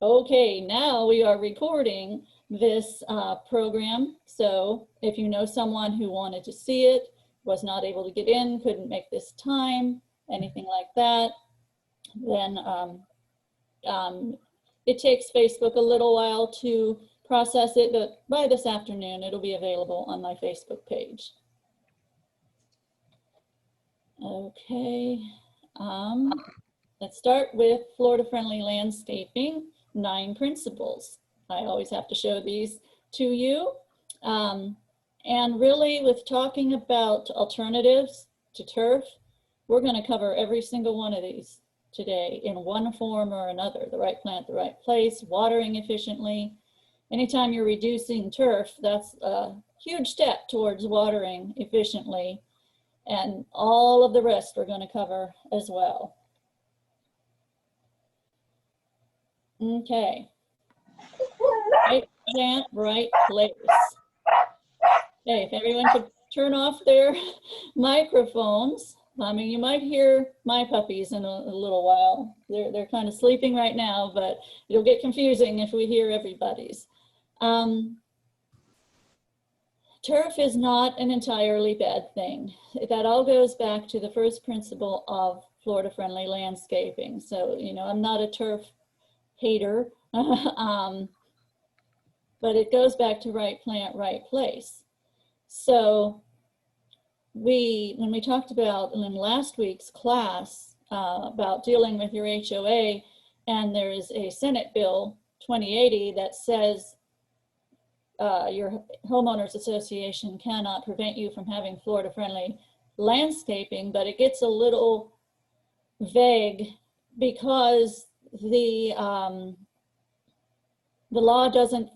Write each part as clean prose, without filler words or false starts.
Okay, now we are recording this program. So if you know someone who wanted to see it, was not able to get in, couldn't make this time, anything like that, then it takes Facebook a little while to process it, but by this afternoon, it'll be available on my Facebook page. Okay, let's start with Florida-friendly landscaping, 9 principles. I always have to show these to you. And really, with talking about alternatives to turf, we're going to cover every single one of these today in one form or another. The right plant, the right place, watering efficiently. Anytime you're reducing turf, that's a huge step towards watering efficiently. And all of the rest we're going to cover as well. Okay. Right plant, right place. Okay, if everyone could turn off their microphones. I mean, you might hear my puppies in a little while. They're kind of sleeping right now, but it'll get confusing if we hear everybody's. Turf is not an entirely bad thing. That all goes back to the first principle of Florida-friendly landscaping. So, you know, I'm not a turf hater, but it goes back to right plant, right place. So when we talked about in last week's class about dealing with your HOA, and there is a Senate Bill 2080 that says your homeowners association cannot prevent you from having Florida-friendly landscaping, but it gets a little vague because the law doesn't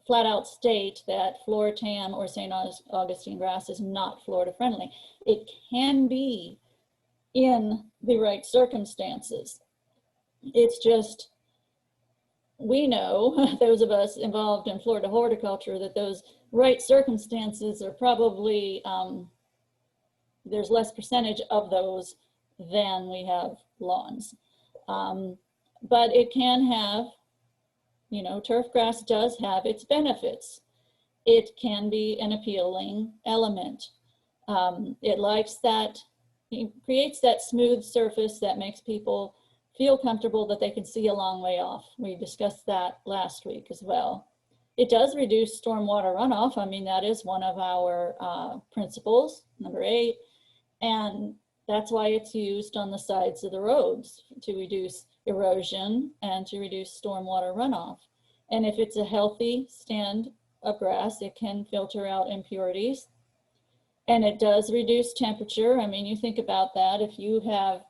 flat out state that Floritan or St. Augustine grass is not Florida-friendly. It can be in the right circumstances. It's just, we know, those of us involved in Florida horticulture, that those right circumstances are probably, there's less percentage of those than we have lawns. But it can have, you know, turf grass does have its benefits. It can be an appealing element. It likes that, it creates that smooth surface that makes people feel comfortable that they can see a long way off. We discussed that last week as well. It does reduce stormwater runoff. I mean, that is one of our principles, number 8. And that's why it's used on the sides of the roads, to reduce erosion and to reduce stormwater runoff. And if it's a healthy stand of grass, it can filter out impurities. And it does reduce temperature. I mean, you think about that. If you have,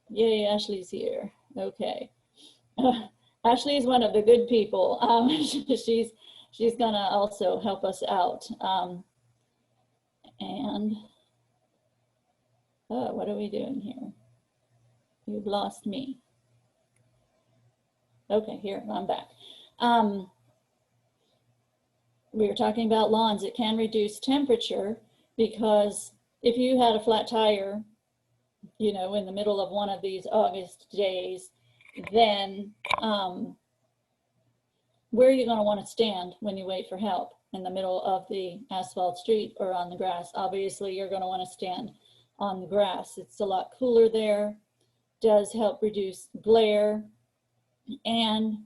yay, Ashley's here. Okay. Ashley is one of the good people. She's gonna also help us out. And oh, what are we doing here? You've lost me. Okay, here, I'm back. We were talking about lawns. It can reduce temperature because if you had a flat tire, you know, in the middle of one of these August days, then where are you going to want to stand when you wait for help? In the middle of the asphalt street or on the grass? Obviously, you're going to want to stand on the grass. It's a lot cooler there, does help reduce glare, and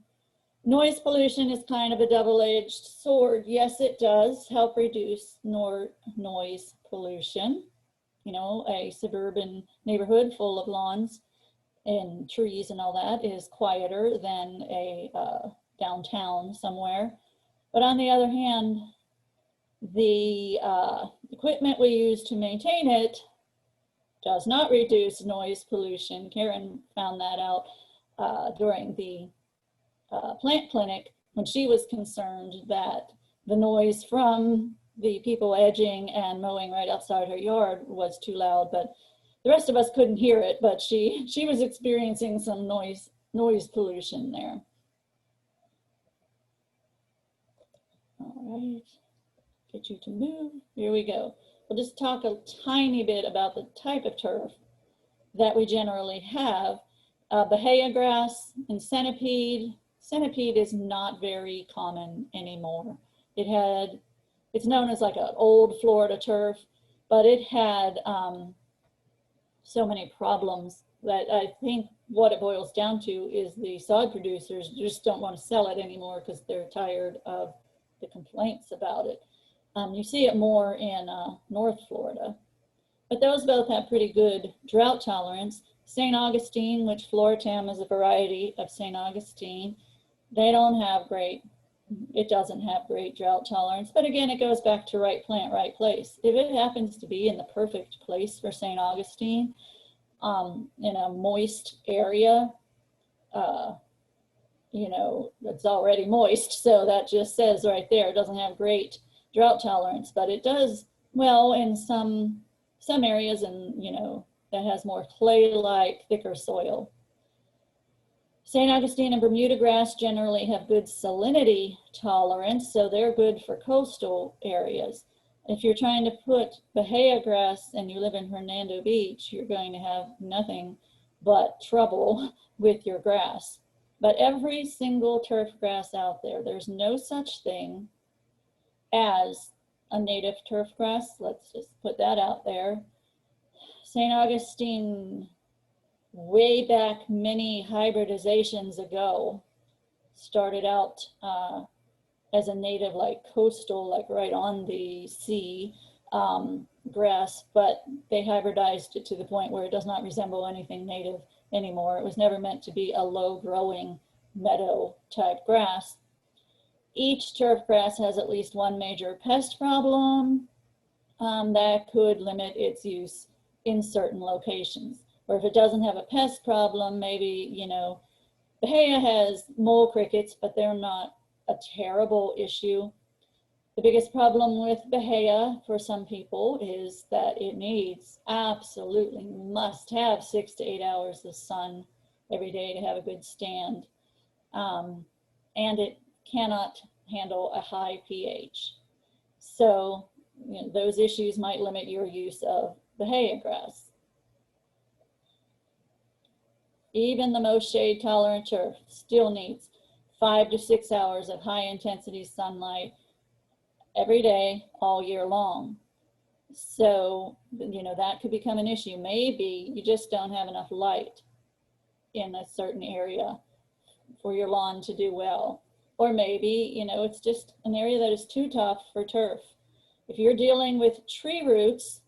noise pollution is kind of a double-edged sword. Yes, it does help reduce noise pollution. You know, a suburban neighborhood full of lawns and trees and all that is quieter than a downtown somewhere. But on the other hand, the equipment we use to maintain it does not reduce noise pollution. Karen found that out during the plant clinic when she was concerned that the noise from the people edging and mowing right outside her yard was too loud, but the rest of us couldn't hear it, but she was experiencing some noise pollution there. All right, get you to move. Here we go. We'll just talk a tiny bit about the type of turf that we generally have. Bahia grass and centipede. Centipede is not very common anymore. It's known as like an old Florida turf, but it had so many problems that I think what it boils down to is the sod producers just don't want to sell it anymore because they're tired of the complaints about it. You see it more in North Florida, but those both have pretty good drought tolerance. St. Augustine, which Floratam is a variety of St. Augustine, they don't have great, it doesn't have great drought tolerance. But again, it goes back to right plant, right place. If it happens to be in the perfect place for St. Augustine, in a moist area, you know, it's already moist. So that just says right there, it doesn't have great drought tolerance, but it does well in some areas, and you know, that has more clay-like, thicker soil. St. Augustine and Bermuda grass generally have good salinity tolerance, so they're good for coastal areas. If you're trying to put Bahia grass and you live in Hernando Beach, you're going to have nothing but trouble with your grass. But every single turf grass out there, there's no such thing as a native turf grass. Let's just put that out there. St. Augustine, way back many hybridizations ago, started out as a native, like coastal, like right on the sea grass, but they hybridized it to the point where it does not resemble anything native anymore. It was never meant to be a low growing meadow type grass. Each turf grass has at least one major pest problem that could limit its use in certain locations. Or if it doesn't have a pest problem, maybe, you know, Bahia has mole crickets, but they're not a terrible issue. The biggest problem with Bahia for some people is that it needs, absolutely must have 6 to 8 hours of sun every day to have a good stand. And it cannot handle a high pH. So, you know, those issues might limit your use of Bahia grass. Even the most shade tolerant turf still needs 5 to 6 hours of high intensity sunlight every day, all year long. So, you know, that could become an issue. Maybe you just don't have enough light in a certain area for your lawn to do well. Or maybe, you know, it's just an area that is too tough for turf. If you're dealing with tree roots,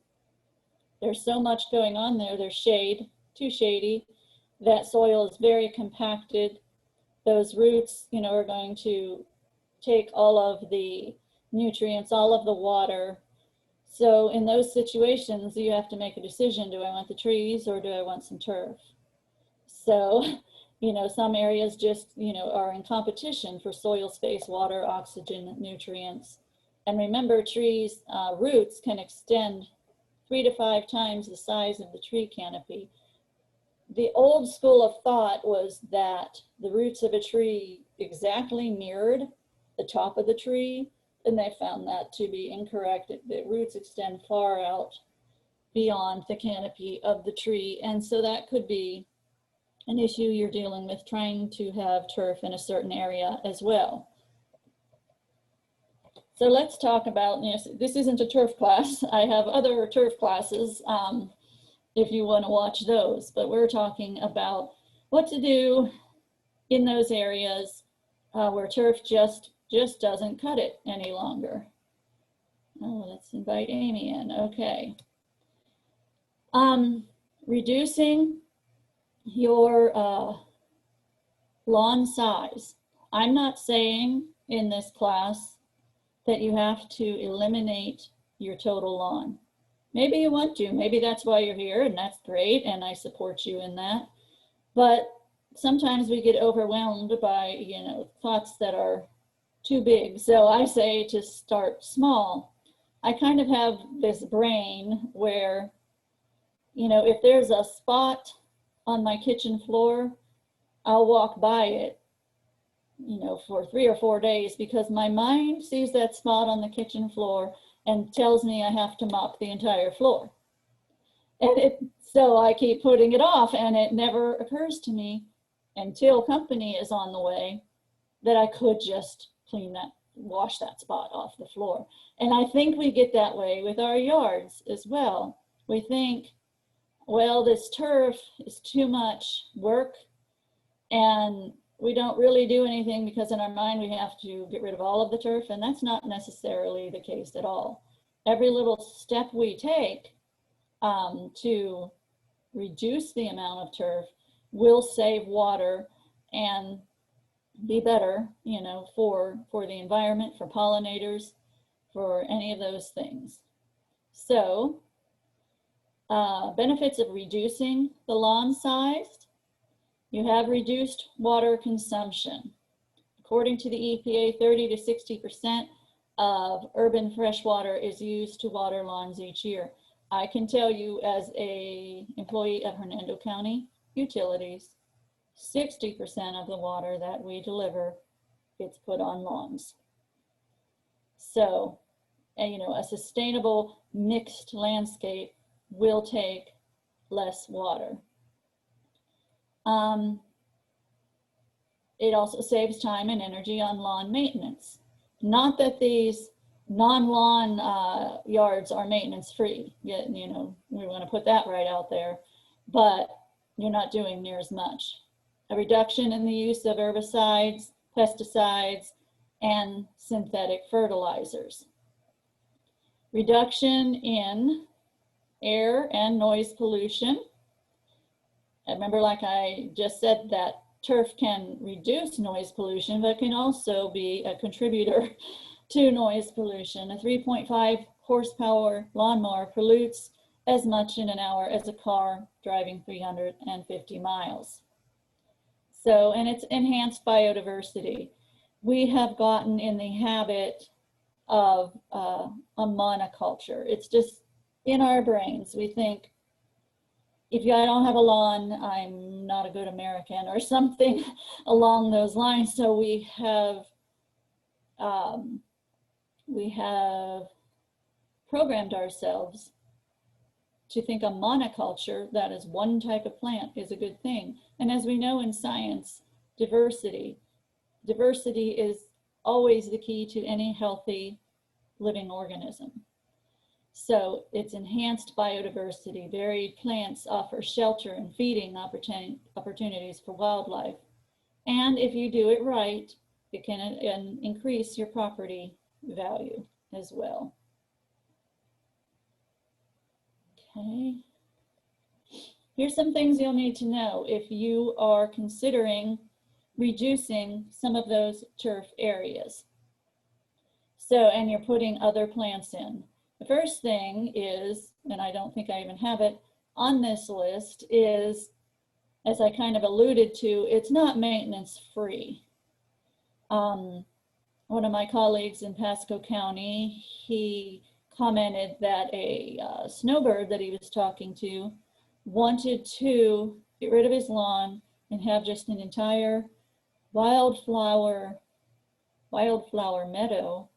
there's so much going on there. There's shade, too shady. That soil is very compacted. Those roots, you know, are going to take all of the nutrients, all of the water. So in those situations, you have to make a decision. Do I want the trees or do I want some turf? So, you know, some areas just, you know, are in competition for soil space, water, oxygen, nutrients. And remember, trees' roots can extend 3 to 5 times the size of the tree canopy. The old school of thought was that the roots of a tree exactly mirrored the top of the tree, and they found that to be incorrect. The roots extend far out beyond the canopy of the tree, and so that could be an issue you're dealing with trying to have turf in a certain area as well. So let's talk about, you know, this isn't a turf class. I have other turf classes if you want to watch those, but we're talking about what to do in those areas where turf just doesn't cut it any longer. Oh, let's invite Amy in. Okay. Reducing your lawn size. I'm not saying in this class that you have to eliminate your total lawn. Maybe you want to, maybe that's why you're here, and that's great, and I support you in that. But sometimes we get overwhelmed by, you know, thoughts that are too big. So I say to start small. I kind of have this brain where, you know, if there's a spot on my kitchen floor, I'll walk by it, you know, for 3 or 4 days because my mind sees that spot on the kitchen floor and tells me I have to mop the entire floor. So I keep putting it off, and it never occurs to me until company is on the way that I could just wash that spot off the floor. And I think we get that way with our yards as well. We think, well, this turf is too much work, and we don't really do anything because in our mind we have to get rid of all of the turf, and that's not necessarily the case at all. Every little step we take to reduce the amount of turf will save water and be better, you know, for the environment, for pollinators, for any of those things. So benefits of reducing the lawn size: you have reduced water consumption. According to the EPA, 30 to 60% of urban fresh water is used to water lawns each year. I can tell you, as an employee of Hernando County Utilities, 60% of the water that we deliver gets put on lawns. So, you know, a sustainable mixed landscape will take less water. It also saves time and energy on lawn maintenance. Not that these non-lawn yards are maintenance free, yet, you know, we want to put that right out there, but you're not doing near as much. A reduction in the use of herbicides, pesticides, and synthetic fertilizers. Reduction in air and noise pollution. Remember, like I just said, that turf can reduce noise pollution, but can also be a contributor to noise pollution. A 3.5 horsepower lawnmower pollutes as much in an hour as a car driving 350 miles. So, and it's enhanced biodiversity. We have gotten in the habit of a monoculture. It's just in our brains. We think, if I don't have a lawn, I'm not a good American, or something along those lines. So we have programmed ourselves to think a monoculture, that is one type of plant, is a good thing. And as we know in science, diversity is always the key to any healthy living organism. So it's enhanced biodiversity. Varied plants offer shelter and feeding opportunities for wildlife. And if you do it right, it can increase your property value as well. Okay. Here's some things you'll need to know if you are considering reducing some of those turf areas. So, and you're putting other plants in. The first thing is, and I don't think I even have it on this list, is, as I kind of alluded to, it's not maintenance free. One of my colleagues in Pasco County, he commented that a snowbird that he was talking to wanted to get rid of his lawn and have just an entire wildflower meadow,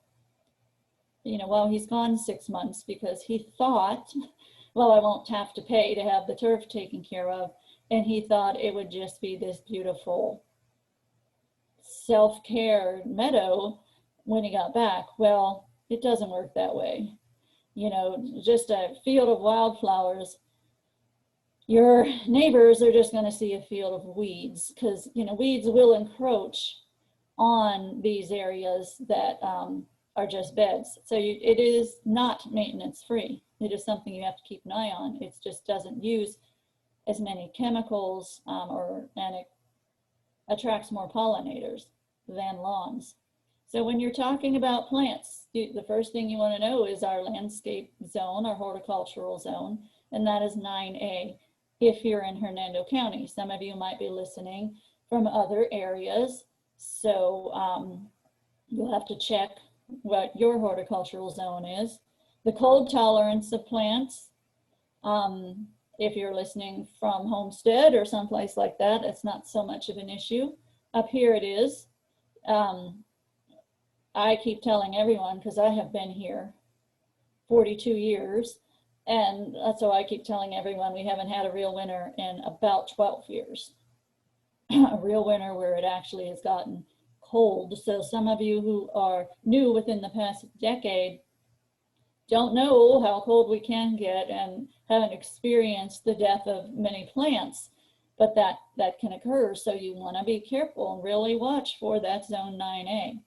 you know, while he's gone 6 months, because he thought, well, I won't have to pay to have the turf taken care of. And he thought it would just be this beautiful self-care meadow when he got back. Well, it doesn't work that way. You know, just a field of wildflowers, your neighbors are just going to see a field of weeds, because, you know, weeds will encroach on these areas that are just beds. So it is not maintenance free. It is something you have to keep an eye on. It just doesn't use as many chemicals and it attracts more pollinators than lawns. So when you're talking about plants, the first thing you want to know is our landscape zone, our horticultural zone, and that is 9A if you're in Hernando County. Some of you might be listening from other areas, so you'll have to check what your horticultural zone is. The cold tolerance of plants, if you're listening from Homestead or someplace like that, it's not so much of an issue. Up here it is. I keep telling everyone, because I have been here 42 years, And that's why I keep telling everyone we haven't had a real winter in about 12 years. A real winter where it actually has gotten cold. So some of you who are new within the past decade don't know how cold we can get and haven't experienced the death of many plants, but that can occur. So you want to be careful and really watch for that zone 9A.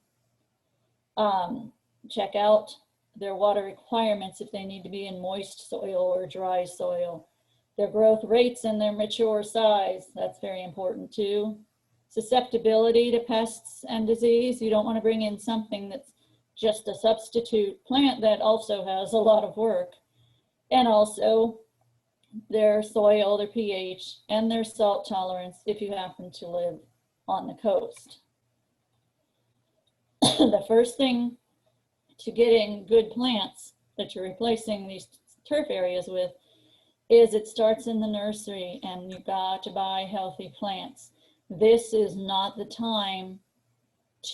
Check out their water requirements if they need to be in moist soil or dry soil. Their growth rates and their mature size, that's very important too. Susceptibility to pests and disease. You don't want to bring in something that's just a substitute plant that also has a lot of work. And also their soil, their pH, and their salt tolerance if you happen to live on the coast. The first thing to getting good plants that you're replacing these turf areas with is it starts in the nursery, and you've got to buy healthy plants. This is not the time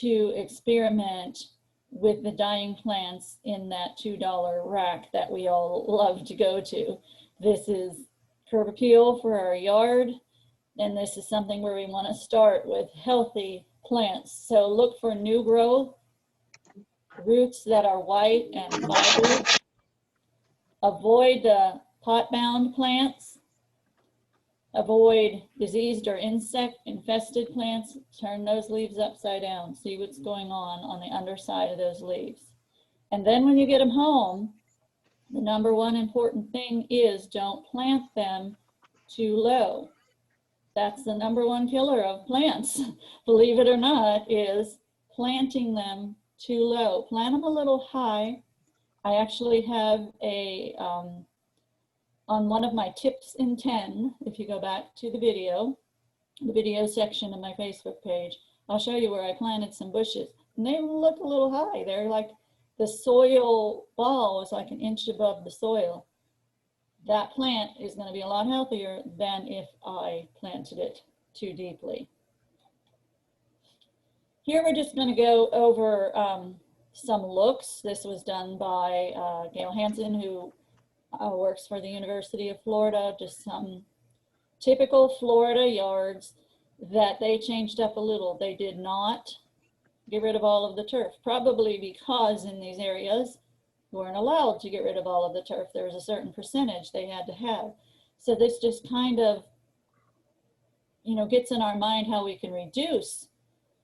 to experiment with the dying plants in that $2 rack that we all love to go to. This is curb appeal for our yard, and this is something where we want to start with healthy plants. So look for new growth, roots that are white and fibrous. Avoid the pot-bound plants. Avoid diseased or insect-infested plants. Turn those leaves upside down. See what's going on the underside of those leaves. And then when you get them home, the number one important thing is don't plant them too low. That's the number one killer of plants, believe it or not, is planting them too low. Plant them a little high. I actually have a, on one of my tips in 10, if you go back to the video section of my Facebook page, I'll show you where I planted some bushes. And they look a little high. They're like, the soil ball is like an inch above the soil. That plant is going to be a lot healthier than if I planted it too deeply. Here we're just going to go over some looks. This was done by Gail Hansen, who works for the University of Florida. Just some typical Florida yards that they changed up a little. They did not get rid of all of the turf, probably because in these areas weren't allowed to get rid of all of the turf. There was a certain percentage they had to have. So this just kind of, you know, gets in our mind how we can reduce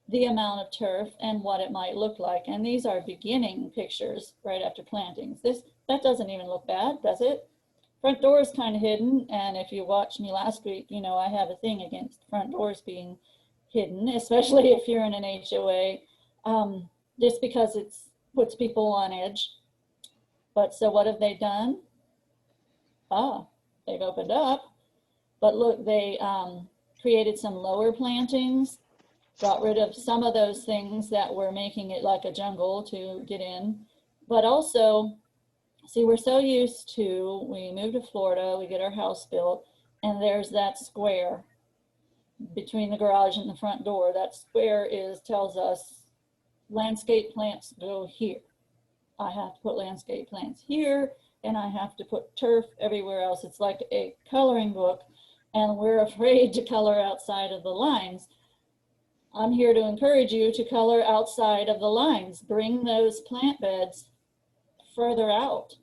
the amount of turf and what it might look like. And these are beginning pictures right after plantings. That doesn't even look bad, does it? Front door is kind of hidden, and if you watched me last week, you know I have a thing against front doors being hidden, especially if you're in an HOA, just because it puts people on edge. But so what have they done? They've opened up, but look, they created some lower plantings, got rid of some of those things that were making it like a jungle to get in, but also, see, we're so used to, we move to Florida, we get our house built, and there's that square between the garage and the front door. That square tells us landscape plants go here. I have to put landscape plants here, and I have to put turf everywhere else. It's like a coloring book, and we're afraid to color outside of the lines. I'm here to encourage you to color outside of the lines. Bring those plant beds further out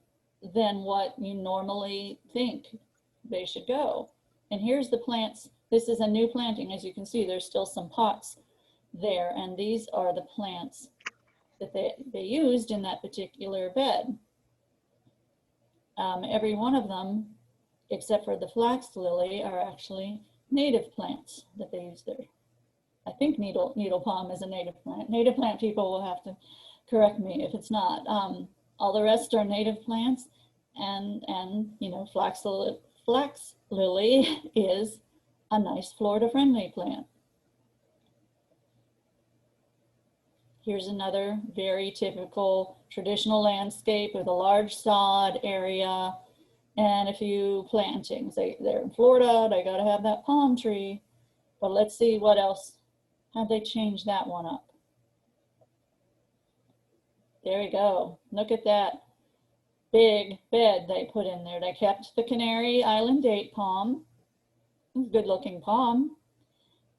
than what you normally think they should go. And here's the plants. This is a new planting. As you can see, there's still some pots there, and these are the plants that they used in that particular bed. Every one of them, except for the flax lily, are actually native plants that they use there. I think needle palm is a native plant. Native plant people will have to correct me if it's not. All the rest are native plants, and you know, flax lily is a nice Florida-friendly plant. Here's another very typical traditional landscape with a large sod area and a few plantings. They're in Florida, they gotta have that palm tree, but let's see what else. How'd they change that one up? There we go, look at that. big bed they put in there. They kept the Canary Island date palm, good looking palm,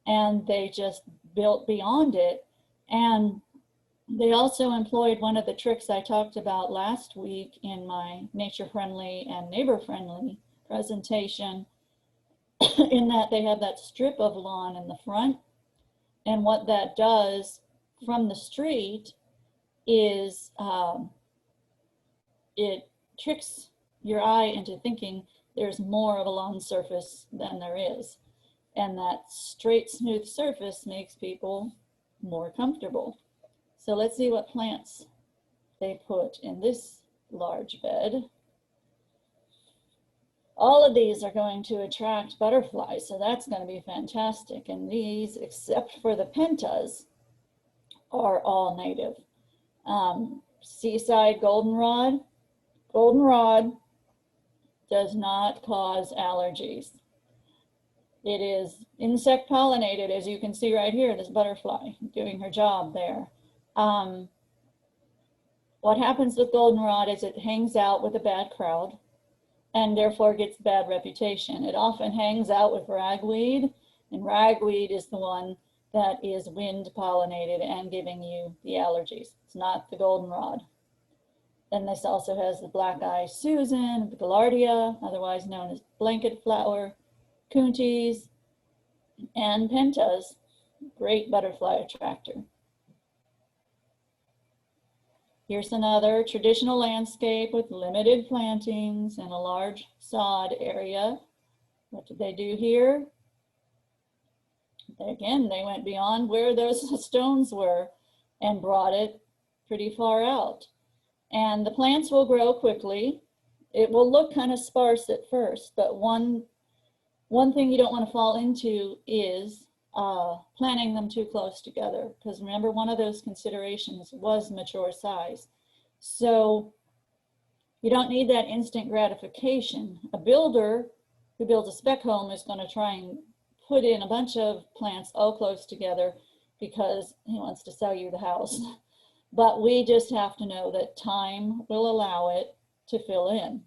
and they just built beyond it. And they also employed one of the tricks I talked about last week in my nature friendly and neighbor friendly presentation, in that they have that strip of lawn in the front. And what that does from the street is it tricks your eye into thinking there's more of a lawn surface than there is. And that straight, smooth surface makes people more comfortable. So let's see what plants they put in this large bed. All of these are going to attract butterflies, so that's going to be fantastic. And these, except for the pentas, are all native. Seaside goldenrod. Goldenrod does not cause allergies. It is insect pollinated, as you can see right here, this butterfly doing her job there. What happens with goldenrod is it hangs out with a bad crowd and therefore gets bad reputation. It often hangs out with ragweed, and ragweed is the one that is wind pollinated and giving you the allergies. It's not the goldenrod. Then this also has the black-eyed Susan, the Gaillardia, otherwise known as blanket flower, Kuntis, and pentas, great butterfly attractor. Here's another traditional landscape with limited plantings and a large sod area. What did they do here? Again, they went beyond where those stones were and brought it pretty far out. And the plants will grow quickly. It will look kind of sparse at first, but one thing you don't want to fall into is planting them too close together, because remember, one of those considerations was mature size. So you don't need that instant gratification. A builder who builds a spec home is going to try and put in a bunch of plants all close together because he wants to sell you the house. But we just have to know that time will allow it to fill in.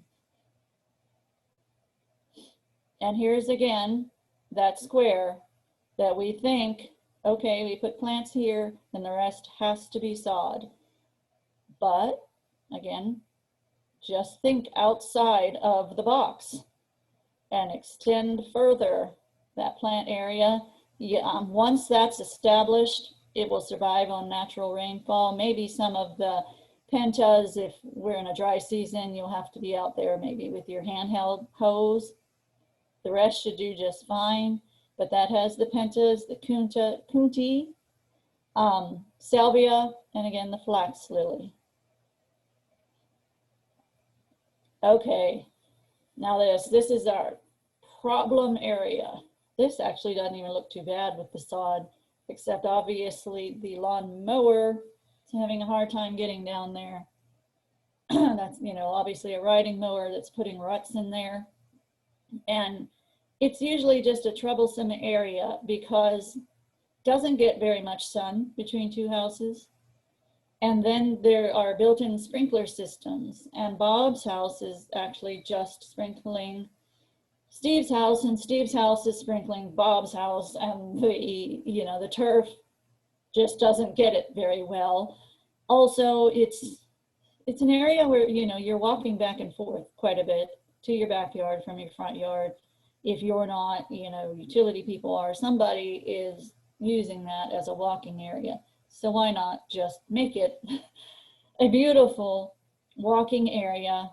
And here's again that square that we think, okay, we put plants here and the rest has to be sod. But again, just think outside of the box and extend further that plant area. Once that's established, it will survive on natural rainfall. Maybe some of the pentas, if we're in a dry season, you'll have to be out there maybe with your handheld hose. The rest should do just fine, but that has the pentas, the kunti, salvia, and again, the flax lily. Okay, now this is our problem area. This actually doesn't even look too bad with the sod, except obviously the lawn mower is having a hard time getting down there. That's, obviously a riding mower that's putting ruts in there. And it's usually just a troublesome area because it doesn't get very much sun between two houses. And then there are built-in sprinkler systems, and Bob's house is actually just sprinkling Steve's house, and Steve's house is sprinkling Bob's house, and the turf just doesn't get it very well. Also, it's an area where, you're walking back and forth quite a bit to your backyard from your front yard. If you're not, utility people are, somebody is using that as a walking area. So why not just make it a beautiful walking area?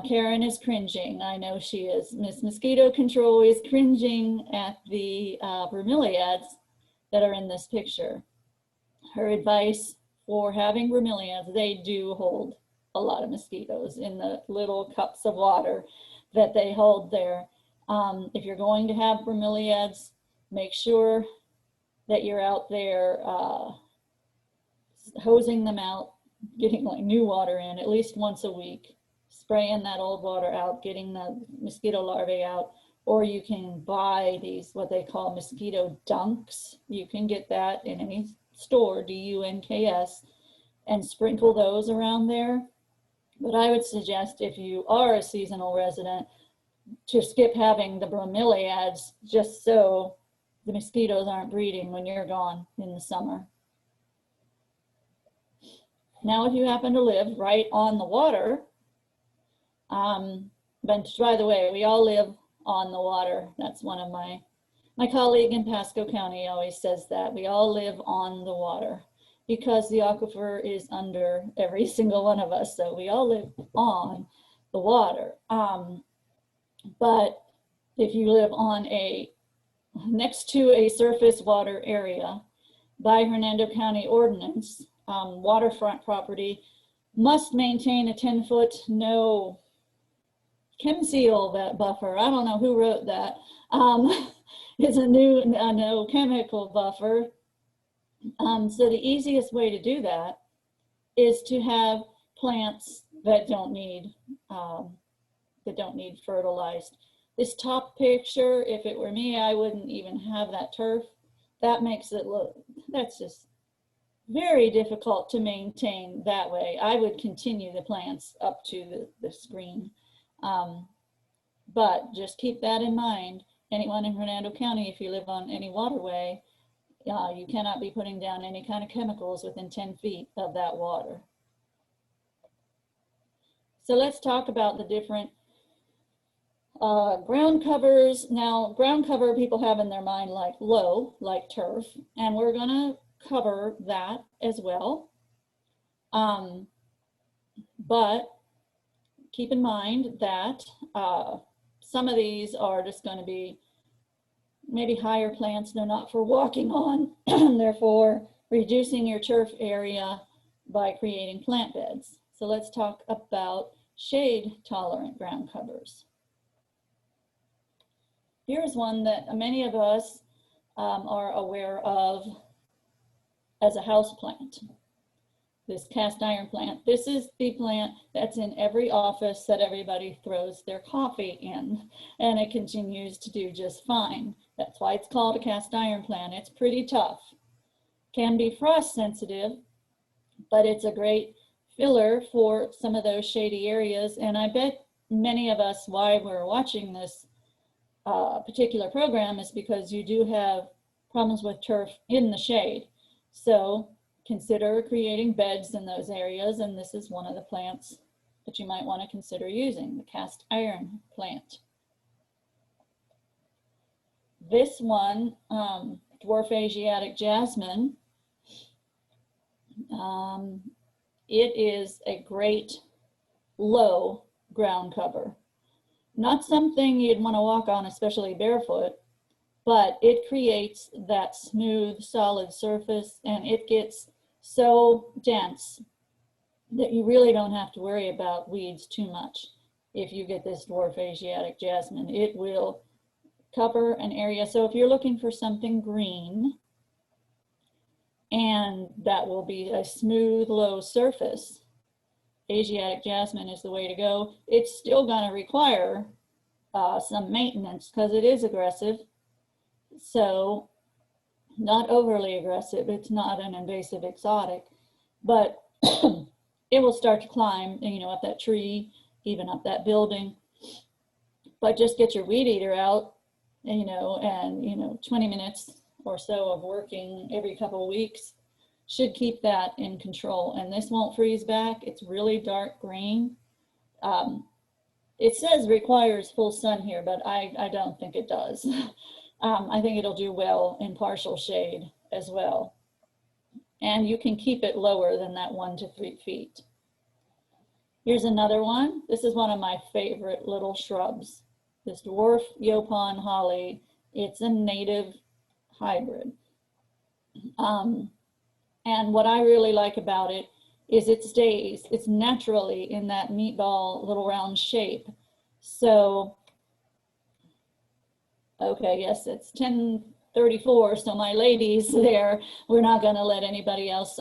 Karen is cringing. I know she is. Miss Mosquito Control is cringing at the bromeliads that are in this picture. Her advice for having bromeliads, they do hold a lot of mosquitoes in the little cups of water that they hold there. If you're going to have bromeliads, make sure that you're out there hosing them out, getting like new water in at least once a week, spraying that old water out, getting the mosquito larvae out, or you can buy these, what they call mosquito dunks. You can get that in any store, D-U-N-K-S, and sprinkle those around there. But I would suggest if you are a seasonal resident to skip having the bromeliads just so the mosquitoes aren't breeding when you're gone in the summer. Now, if you happen to live right on the water, but by the way, we all live on the water. That's one of my colleague in Pasco County always says that. We all live on the water because the aquifer is under every single one of us. So we all live on the water. But if you live on next to a surface water area, by Hernando County ordinance, waterfront property must maintain a 10-foot no chem seal that buffer. I don't know who wrote that. It's a no chemical buffer. So the easiest way to do that is to have plants that don't need fertilized. This top picture, if it were me, I wouldn't even have that turf. That makes it look, that's just very difficult to maintain that way. I would continue the plants up to the screen. But just keep that in mind. Anyone in Hernando County, if you live on any waterway, you cannot be putting down any kind of chemicals within 10 feet of that water. So let's talk about the different ground covers. Now, ground cover people have in their mind like low, like turf, and we're gonna cover that as well. But keep in mind that some of these are just going to be maybe higher plants. They're not for walking on. Therefore, reducing your turf area by creating plant beds. So let's talk about shade tolerant ground covers. Here's one that many of us are aware of as a house plant. This cast iron plant. This is the plant that's in every office that everybody throws their coffee in, and it continues to do just fine. That's why it's called a cast iron plant. It's pretty tough. Can be frost sensitive, but it's a great filler for some of those shady areas. And I bet many of us, why we're watching this particular program, is because you do have problems with turf in the shade. So consider creating beds in those areas, and this is one of the plants that you might want to consider using, the cast iron plant. This one, Dwarf Asiatic Jasmine, it is a great low ground cover. Not something you'd want to walk on, especially barefoot, but it creates that smooth, solid surface, and it gets so dense that you really don't have to worry about weeds too much. If you get this Dwarf Asiatic Jasmine, it will cover an area. So if you're looking for something green, and that will be a smooth, low surface, Asiatic Jasmine is the way to go. It's still going to require some maintenance because it is aggressive. So not overly aggressive. It's not an invasive exotic, but it will start to climb, you know, up that tree, even up that building. But just get your weed eater out, and 20 minutes or so of working every couple of weeks should keep that in control. And this won't freeze back. It's really dark green. It says requires full sun here, but I don't think it does. I think it'll do well in partial shade as well. And you can keep it lower than that 1 to 3 feet. Here's another one. This is one of my favorite little shrubs. This dwarf Yaupon holly. It's a native hybrid. And what I really like about it is it stays, it's naturally in that meatball little round shape. So, okay, yes, it's 10:34, so my ladies there, we're not gonna let anybody else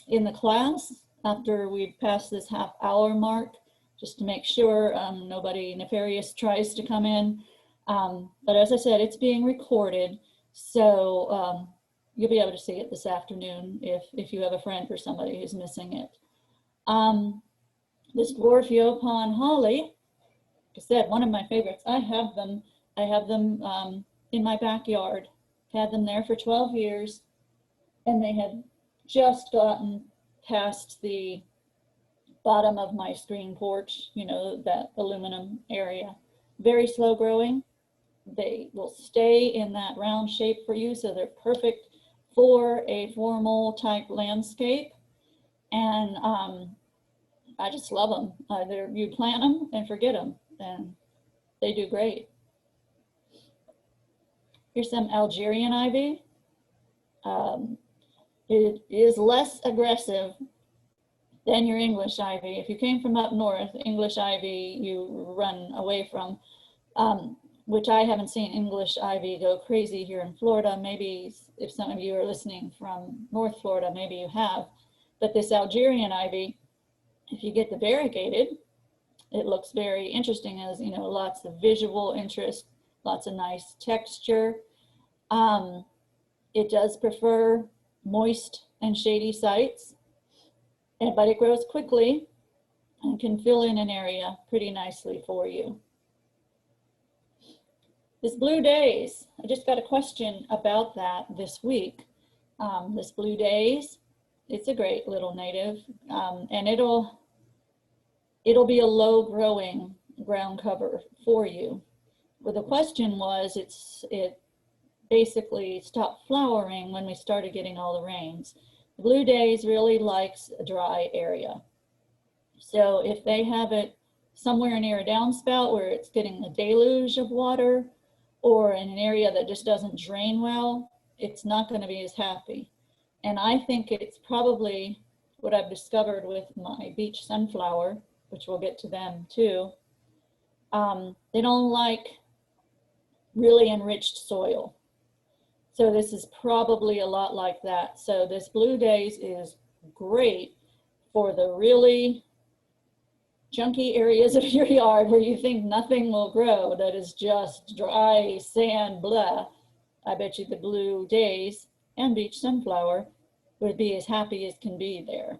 in the class after we've passed this half-hour mark, just to make sure nobody nefarious tries to come in. But as I said, it's being recorded, so you'll be able to see it this afternoon if you have a friend or somebody who's missing it. This dwarf Yaupon holly, like I said, one of my favorites. I have them in my backyard. Had them there for 12 years, and they had just gotten past the bottom of my screen porch, you know, that aluminum area. Very slow growing. They will stay in that round shape for you, so they're perfect for a formal type landscape. And I just love them. You plant them and forget them, and they do great. Here's some Algerian ivy. It is less aggressive than your English ivy. If you came from up north, English ivy you run away from, which I haven't seen English ivy go crazy here in Florida. Maybe if some of you are listening from North Florida, maybe you have. But this Algerian ivy, if you get the variegated, it looks very interesting, as you know, lots of visual interest, lots of nice texture. It does prefer moist and shady sites, but it grows quickly and can fill in an area pretty nicely for you. This blue Daze, I just got a question about that this week. This blue Daze, it's a great little native, and it'll be a low growing ground cover for you. But the question was, it basically stopped flowering when we started getting all the rains. The blue Daze really likes a dry area. So if they have it somewhere near a downspout where it's getting a deluge of water, or in an area that just doesn't drain well, it's not going to be as happy. And I think it's probably what I've discovered with my beach sunflower, which we'll get to them too. They don't like really enriched soil. So this is probably a lot like that. So this blue Daze is great for the really junky areas of your yard where you think nothing will grow, that is just dry sand, blah. I bet you the blue Daze and beach sunflower would be as happy as can be there.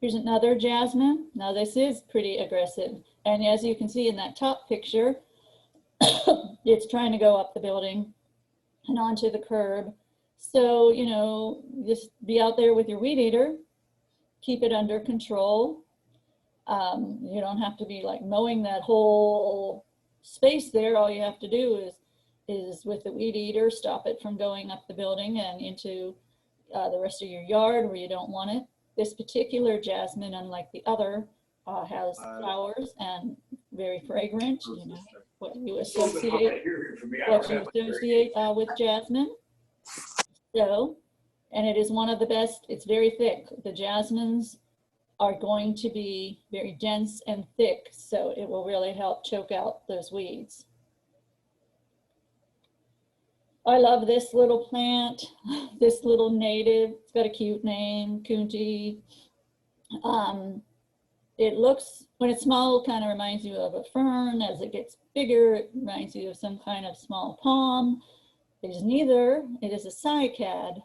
Here's another jasmine. Now this is pretty aggressive. And as you can see in that top picture, it's trying to go up the building and onto the curb. So, you know, just be out there with your weed eater, keep it under control. You don't have to be like mowing that whole space there. All you have to do is with the weed eater, stop it from going up the building and into the rest of your yard where you don't want it. This particular jasmine, unlike the other, has flowers and very fragrant, you know, what you associate with jasmine. So, and it is one of the best, it's very thick. The jasmines are going to be very dense and thick, so it will really help choke out those weeds. I love this little plant, this little native. It's got a cute name, Kunti. It looks, when it's small, kind of reminds you of a fern. As it gets bigger, it reminds you of some kind of small palm. It is neither. It is a cycad,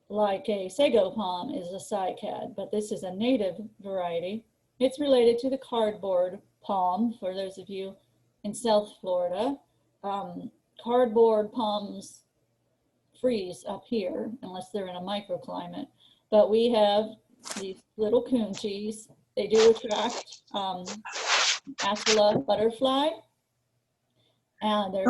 like a sago palm is a cycad, but this is a native variety. It's related to the cardboard palm, for those of you in South Florida. Cardboard palms freeze up here unless they're in a microclimate, but we have these little kuntis. They do attract Attila butterfly, and they're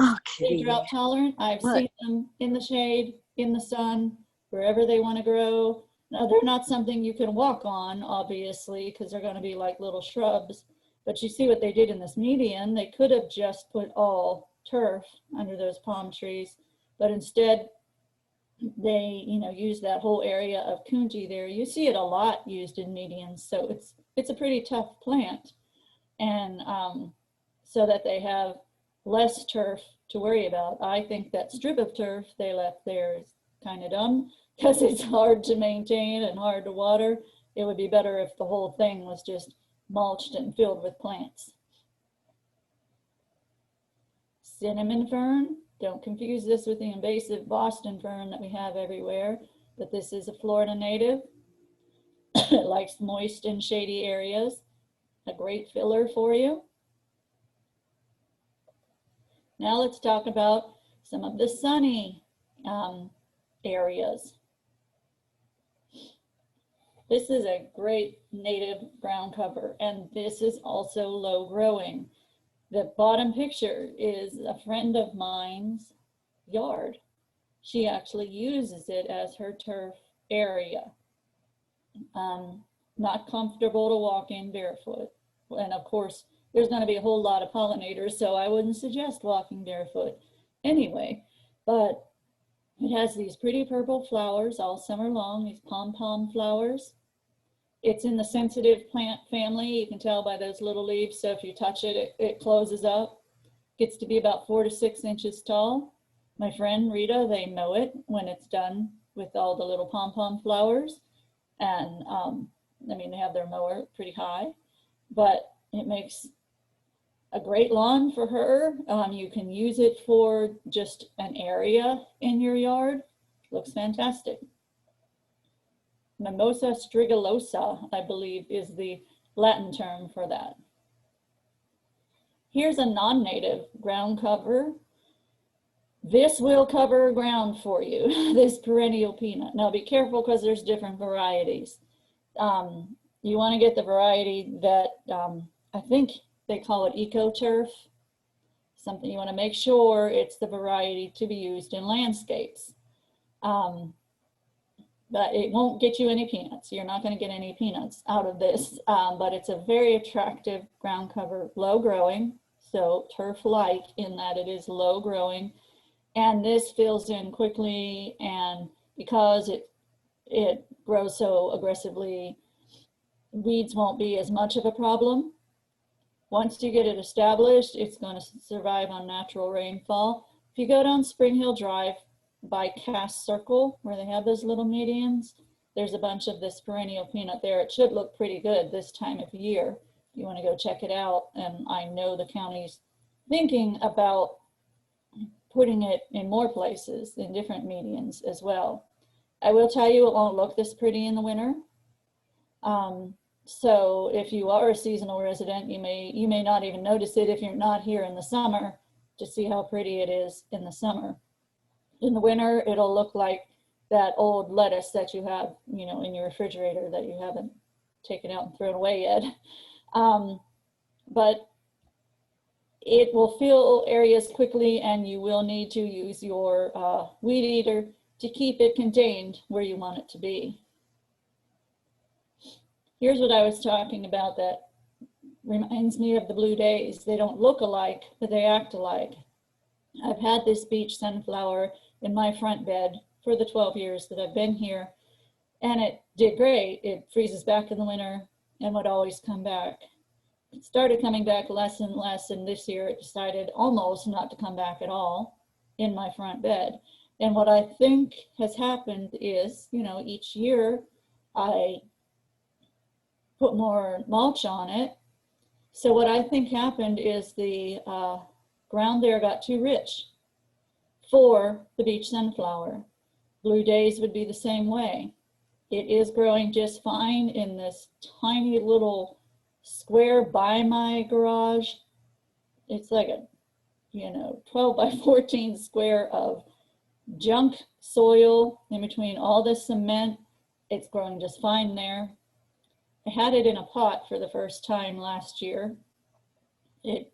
drought tolerant. I've seen them in the shade, in the sun, wherever they want to grow. Now, they're not something you can walk on, obviously, because they're going to be like little shrubs. But you see what they did in this median. They could have just put all turf under those palm trees, but instead they, you know, use that whole area of kunti there. You see it a lot used in medians, so it's a pretty tough plant. And so that they have less turf to worry about. I think that strip of turf they left there is kind of dumb because it's hard to maintain and hard to water. It would be better if the whole thing was just mulched and filled with plants. Cinnamon fern, don't confuse this with the invasive Boston fern that we have everywhere, but this is a Florida native. It likes moist and shady areas. A great filler for you. Now let's talk about some of the sunny areas. This is a great native ground cover, and this is also low growing. The bottom picture is a friend of mine's yard. She actually uses it as her turf area. Not comfortable to walk in barefoot. And of course, there's going to be a whole lot of pollinators, so I wouldn't suggest walking barefoot anyway. But it has these pretty purple flowers all summer long, these pom-pom flowers. It's in the sensitive plant family. You can tell by those little leaves. So if you touch it, it closes up. Gets to be about 4 to 6 inches tall. My friend Rita, they mow it when it's done with all the little pom-pom flowers. And I mean, they have their mower pretty high, but it makes a great lawn for her. You can use it for just an area in your yard. Looks fantastic. Mimosa strigilosa, I believe, is the Latin term for that. Here's a non-native ground cover. This will cover ground for you, this perennial peanut. Now be careful because there's different varieties. You want to get the variety that I think they call it eco-turf. Something you want to make sure it's the variety to be used in landscapes. But it won't get you any peanuts. You're not going to get any peanuts out of this, but it's a very attractive ground cover, low growing, so turf-like in that it is low growing. And this fills in quickly, and because it grows so aggressively, weeds won't be as much of a problem. Once you get it established, it's going to survive on natural rainfall. If you go down Spring Hill Drive by Cass Circle, where they have those little medians, there's a bunch of this perennial peanut there. It should look pretty good this time of year. You want to go check it out. And I know the county's thinking about putting it in more places, in different medians as well. I will tell you, it won't look this pretty in the winter. So if you are a seasonal resident, you may not even notice it if you're not here in the summer to see how pretty it is in the summer. In the winter, it'll look like that old lettuce that you have, you know, in your refrigerator that you haven't taken out and thrown away yet. But it will fill areas quickly, and you will need to use your weed eater to keep it contained where you want it to be. Here's what I was talking about that reminds me of the blue daze. They don't look alike, but they act alike. I've had this beach sunflower in my front bed for the 12 years that I've been here, and it did great. It freezes back in the winter and would always come back. It started coming back less and less, and this year it decided almost not to come back at all in my front bed. And what I think has happened is, you know, each year I put more mulch on it. So what I think happened is the ground there got too rich for the beach sunflower. Blue Daze would be the same way. It is growing just fine in this tiny little square by my garage. It's like a, you know, 12 by 14 square of junk soil in between all this cement. It's growing just fine there. I had it in a pot for the first time last year. It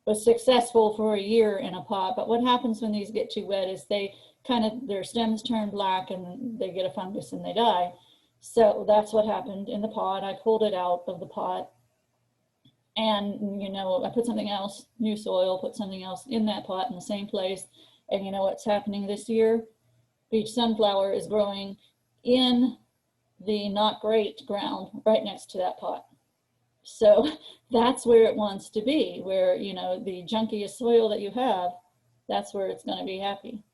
was successful for a year in a pot, but what happens when these get too wet is they their stems turn black and they get a fungus and they die. So that's what happened in the pot. I pulled it out of the pot, and you know, I put something else, new soil, put something else in that pot in the same place. And you know what's happening this year? Beach sunflower is growing in the not great ground right next to that pot. So that's where it wants to be, where, you know, the junkiest soil that you have, that's where it's going to be happy.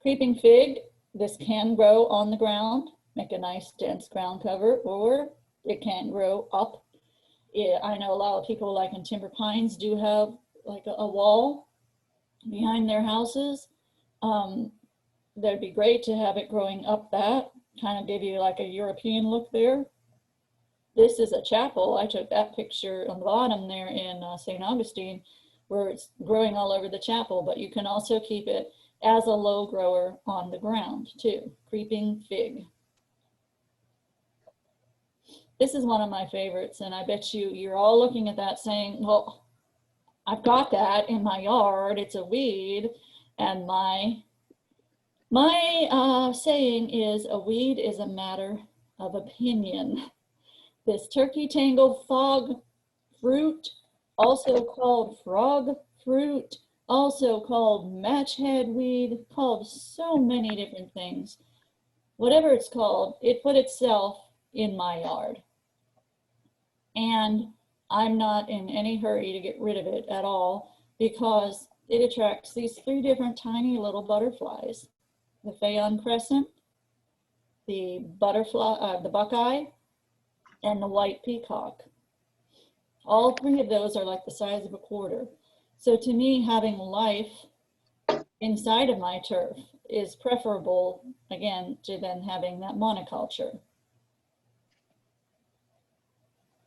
Creeping fig, this can grow on the ground, make a nice dense ground cover, or it can grow up. I know a lot of people, like in timber pines, do have like a wall behind their houses. That'd be great to have it growing up that. kind of give you like a European look there. This is a chapel. I took that picture on the bottom there in St. Augustine, where it's growing all over the chapel, but you can also keep it as a low grower on the ground too. Creeping fig. This is one of my favorites, and I bet you're all looking at that saying, well, I've got that in my yard, it's a weed. And my saying is, a weed is a matter of opinion. This turkey tangle fog fruit, also called frog fruit, also called matchhead weed, called so many different things. Whatever it's called, it put itself in my yard. And I'm not in any hurry to get rid of it at all, because it attracts these 3 different tiny little butterflies: the Phaon crescent, the butterfly, the buckeye, and the white peacock. All 3 of those are like the size of a quarter. So to me, having life inside of my turf is preferable, again, to then having that monoculture.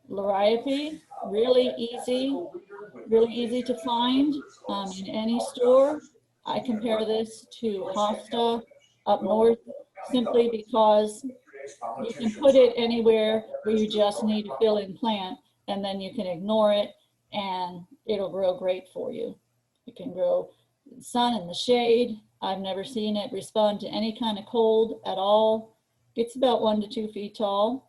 Liriope, really easy to find in any store. I compare this to hosta up north, simply because you can put it anywhere where you just need to fill in plant, and then you can ignore it and it'll grow great for you. It can grow in the sun and the shade. I've never seen it respond to any kind of cold at all. It's about 1 to 2 feet tall.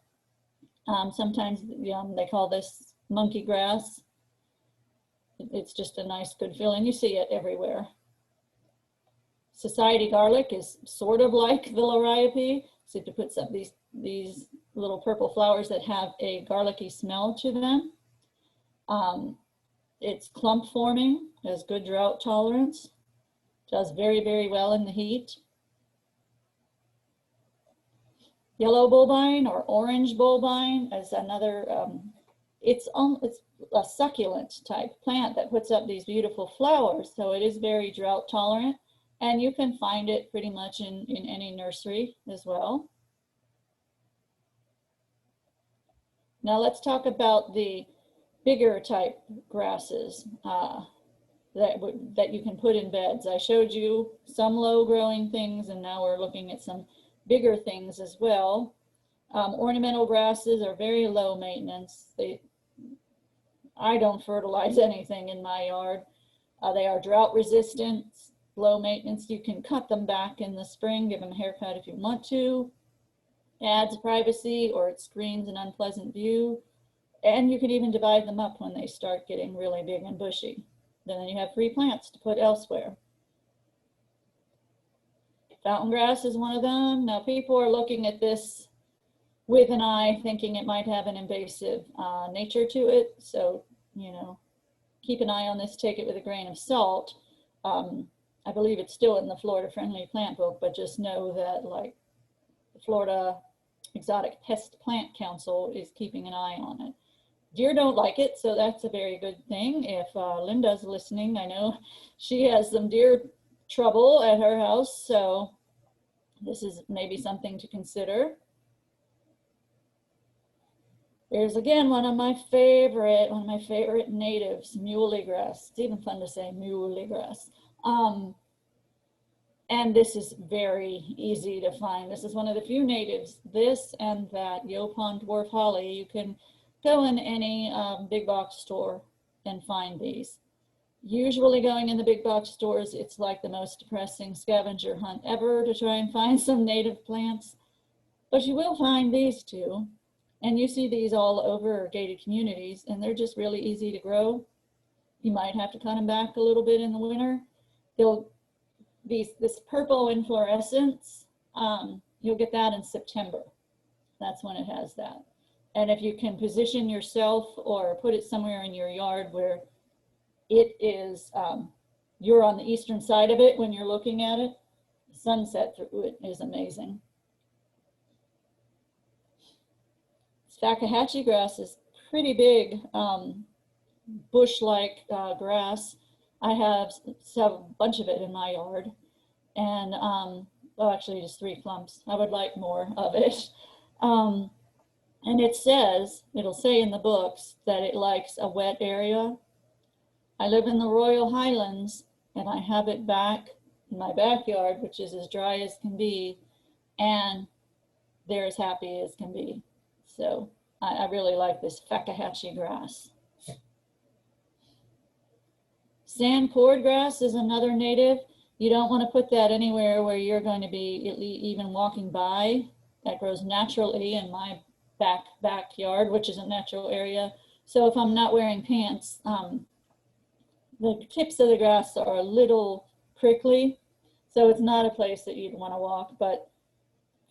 Sometimes they call this monkey grass. It's just a nice, good feeling. You see it everywhere. Society garlic is sort of like the Liriope. So you have to put some these little purple flowers that have a garlicky smell to them. It's clump forming, has good drought tolerance, does very, very well in the heat. Yellow bulbine or orange bulbine is another, it's a succulent type plant that puts up these beautiful flowers. So it is very drought tolerant, and you can find it pretty much in any nursery as well. Now let's talk about the bigger type grasses that you can put in beds. I showed you some low growing things, and now we're looking at some bigger things as well. Ornamental grasses are very low maintenance. I don't fertilize anything in my yard. They are drought resistant, low maintenance. You can cut them back in the spring, give them a haircut if you want to. Adds privacy, or it screens an unpleasant view. And you can even divide them up when they start getting really big and bushy. Then you have free plants to put elsewhere. Fountain grass is one of them. Now people are looking at this with an eye, thinking it might have an invasive nature to it. So, keep an eye on this, take it with a grain of salt. I believe it's still in the Florida Friendly Plant Book, but just know that, like, the Florida Exotic Pest Plant Council is keeping an eye on it. Deer don't like it, so that's a very good thing. If Linda's listening, I know she has some deer trouble at her house, so this is maybe something to consider. There's again one of my favorite natives, Muhly Grass. It's even fun to say Muhly Grass. And this is very easy to find. This is one of the few natives. This and that Yaupon dwarf holly, you can go in any big box store and find these. Usually going in the big box stores, it's like the most depressing scavenger hunt ever to try and find some native plants. But you will find these two. And you see these all over gated communities, and they're just really easy to grow. You might have to cut them back a little bit in the winter. This purple inflorescence, you'll get that in September. That's when it has that. And if you can position yourself or put it somewhere in your yard where it is, you're on the eastern side of it when you're looking at it, the sunset through it is amazing. Fakahatchee grass is pretty big, bush-like grass. I have a bunch of it in my yard, and well, actually just 3 clumps. I would like more of it. And it'll say in the books that it likes a wet area. I live in the Royal Highlands and I have it back in my backyard, which is as dry as can be, and they're as happy as can be. So I really like this Fakahatchee grass. Sand cord grass is another native. You don't want to put that anywhere where you're going to be even walking by. That grows naturally in my backyard, which is a natural area. So if I'm not wearing pants, the tips of the grass are a little prickly. So it's not a place that you'd want to walk, but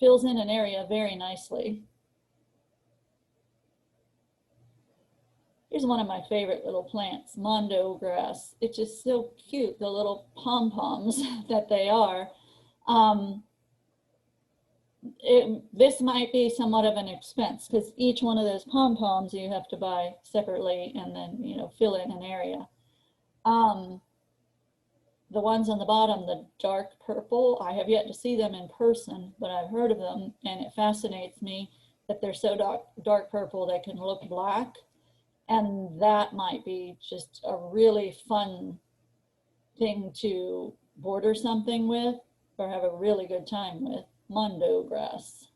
fills in an area very nicely. Here's one of my favorite little plants, Mondo Grass. It's just so cute, the little pom-poms that they are. This might be somewhat of an expense because each one of those pom-poms you have to buy separately and then, you know, fill in an area. The ones on the bottom, the dark purple, I have yet to see them in person, but I've heard of them, and it fascinates me that they're so dark purple they can look black. And that might be just a really fun thing to border something with or have a really good time with. Mondo Grass.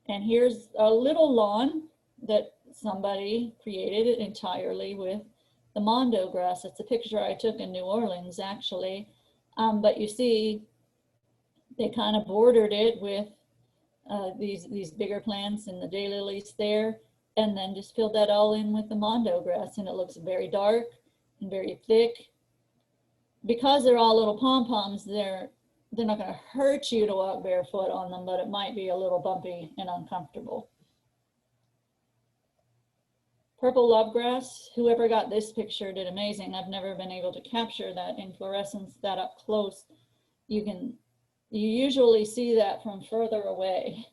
And here's a little lawn that somebody created entirely with the Mondo Grass. It's a picture I took in New Orleans, actually. But you see, they kind of bordered it with these bigger plants and the daylilies there, and then just filled that all in with the Mondo Grass, and it looks very dark and very thick. Because they're all little pom-poms, they're not going to hurt you to walk barefoot on them, but it might be a little bumpy and uncomfortable. Purple lovegrass, whoever got this picture did amazing. I've never been able to capture that inflorescence that up close. You usually see that from further away.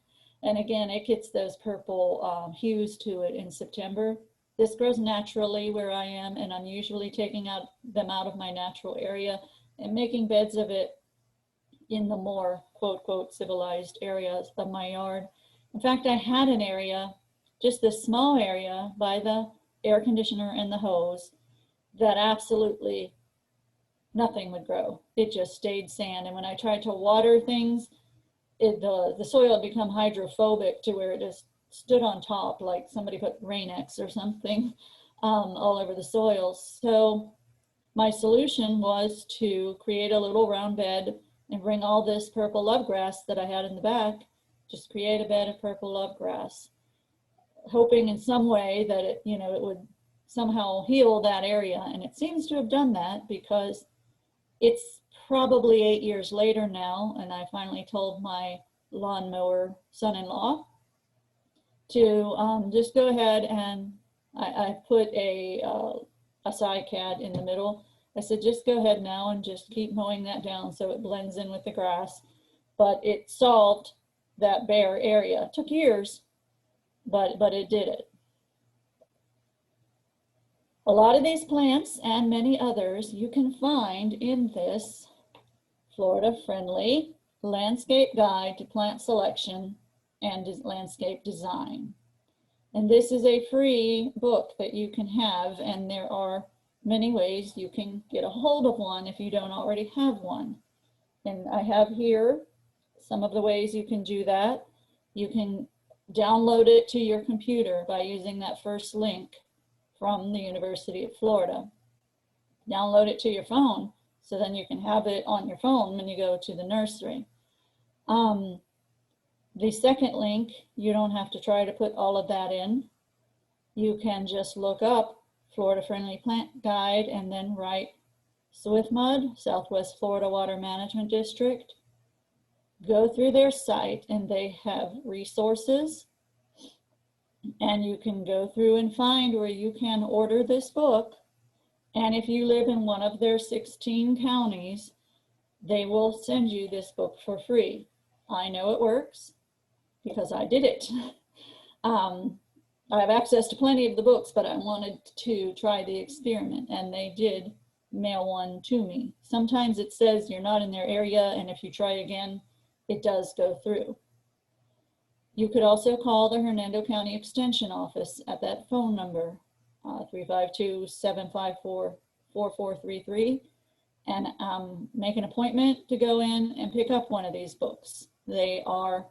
And again, it gets those purple hues to it in September. This grows naturally where I am, and I'm usually taking them out of my natural area and making beds of it in the more quote, quote, civilized areas of my yard. In fact, I had an area, just this small area by the air conditioner and the hose, that absolutely nothing would grow. It just stayed sand. And when I tried to water things, the soil had become hydrophobic to where it just stood on top, like somebody put Rain-X or something all over the soil. So my solution was to create a little round bed and bring all this purple lovegrass that I had in the back, just create a bed of purple lovegrass, hoping in some way that it would somehow heal that area. And it seems to have done that, because it's probably 8 years later now, and I finally told my lawnmower son-in-law to just go ahead, and I put a cycad in the middle. I said, just go ahead now and just keep mowing that down so it blends in with the grass. But it solved that bare area. It took years, but it did it. A lot of these plants and many others you can find in this Florida-friendly landscape guide to plant selection and landscape design. And this is a free book that you can have, and there are many ways you can get a hold of one if you don't already have one. And I have here some of the ways you can do that. You can download it to your computer by using that first link from the University of Florida. Download it to your phone, so then you can have it on your phone when you go to the nursery. The second link, you don't have to try to put all of that in. You can just look up Florida Friendly Plant Guide and then write SWFMUD, Southwest Florida Water Management District. Go through their site, and they have resources, and you can go through and find where you can order this book. And if you live in one of their 16 counties, they will send you this book for free. I know it works because I did it. I have access to plenty of the books, but I wanted to try the experiment, and they did mail one to me. Sometimes it says you're not in their area, and if you try again, it does go through. You could also call the Hernando County Extension Office at that phone number, 352-754-4433, and make an appointment to go in and pick up one of these books. They are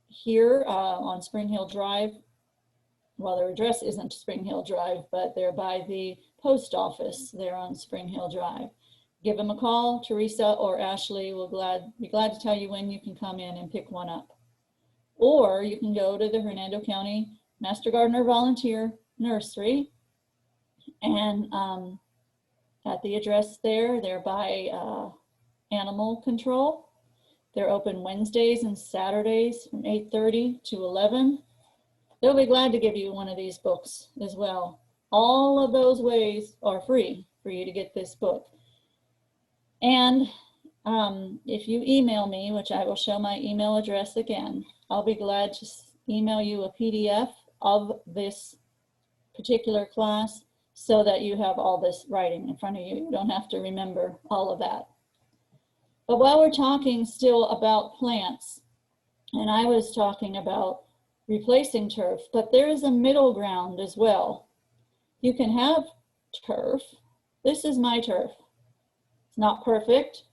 here on Spring Hill Drive. Well, their address isn't Spring Hill Drive, but they're by the post office. They're on Spring Hill Drive. Give them a call. Teresa or Ashley will be glad to tell you when you can come in and pick one up. Or you can go to the Hernando County Master Gardener Volunteer Nursery, and at the address there, they're by animal control. They're open Wednesdays and Saturdays from 8:30 to 11. They'll be glad to give you one of these books as well. All of those ways are free for you to get this book. And if you email me, which I will show my email address again, I'll be glad to email you a PDF of this particular class so that you have all this writing in front of you. You don't have to remember all of that. But while we're talking still about plants, and I was talking about replacing turf, but there is a middle ground as well. You can have turf. This is my turf. It's not perfect.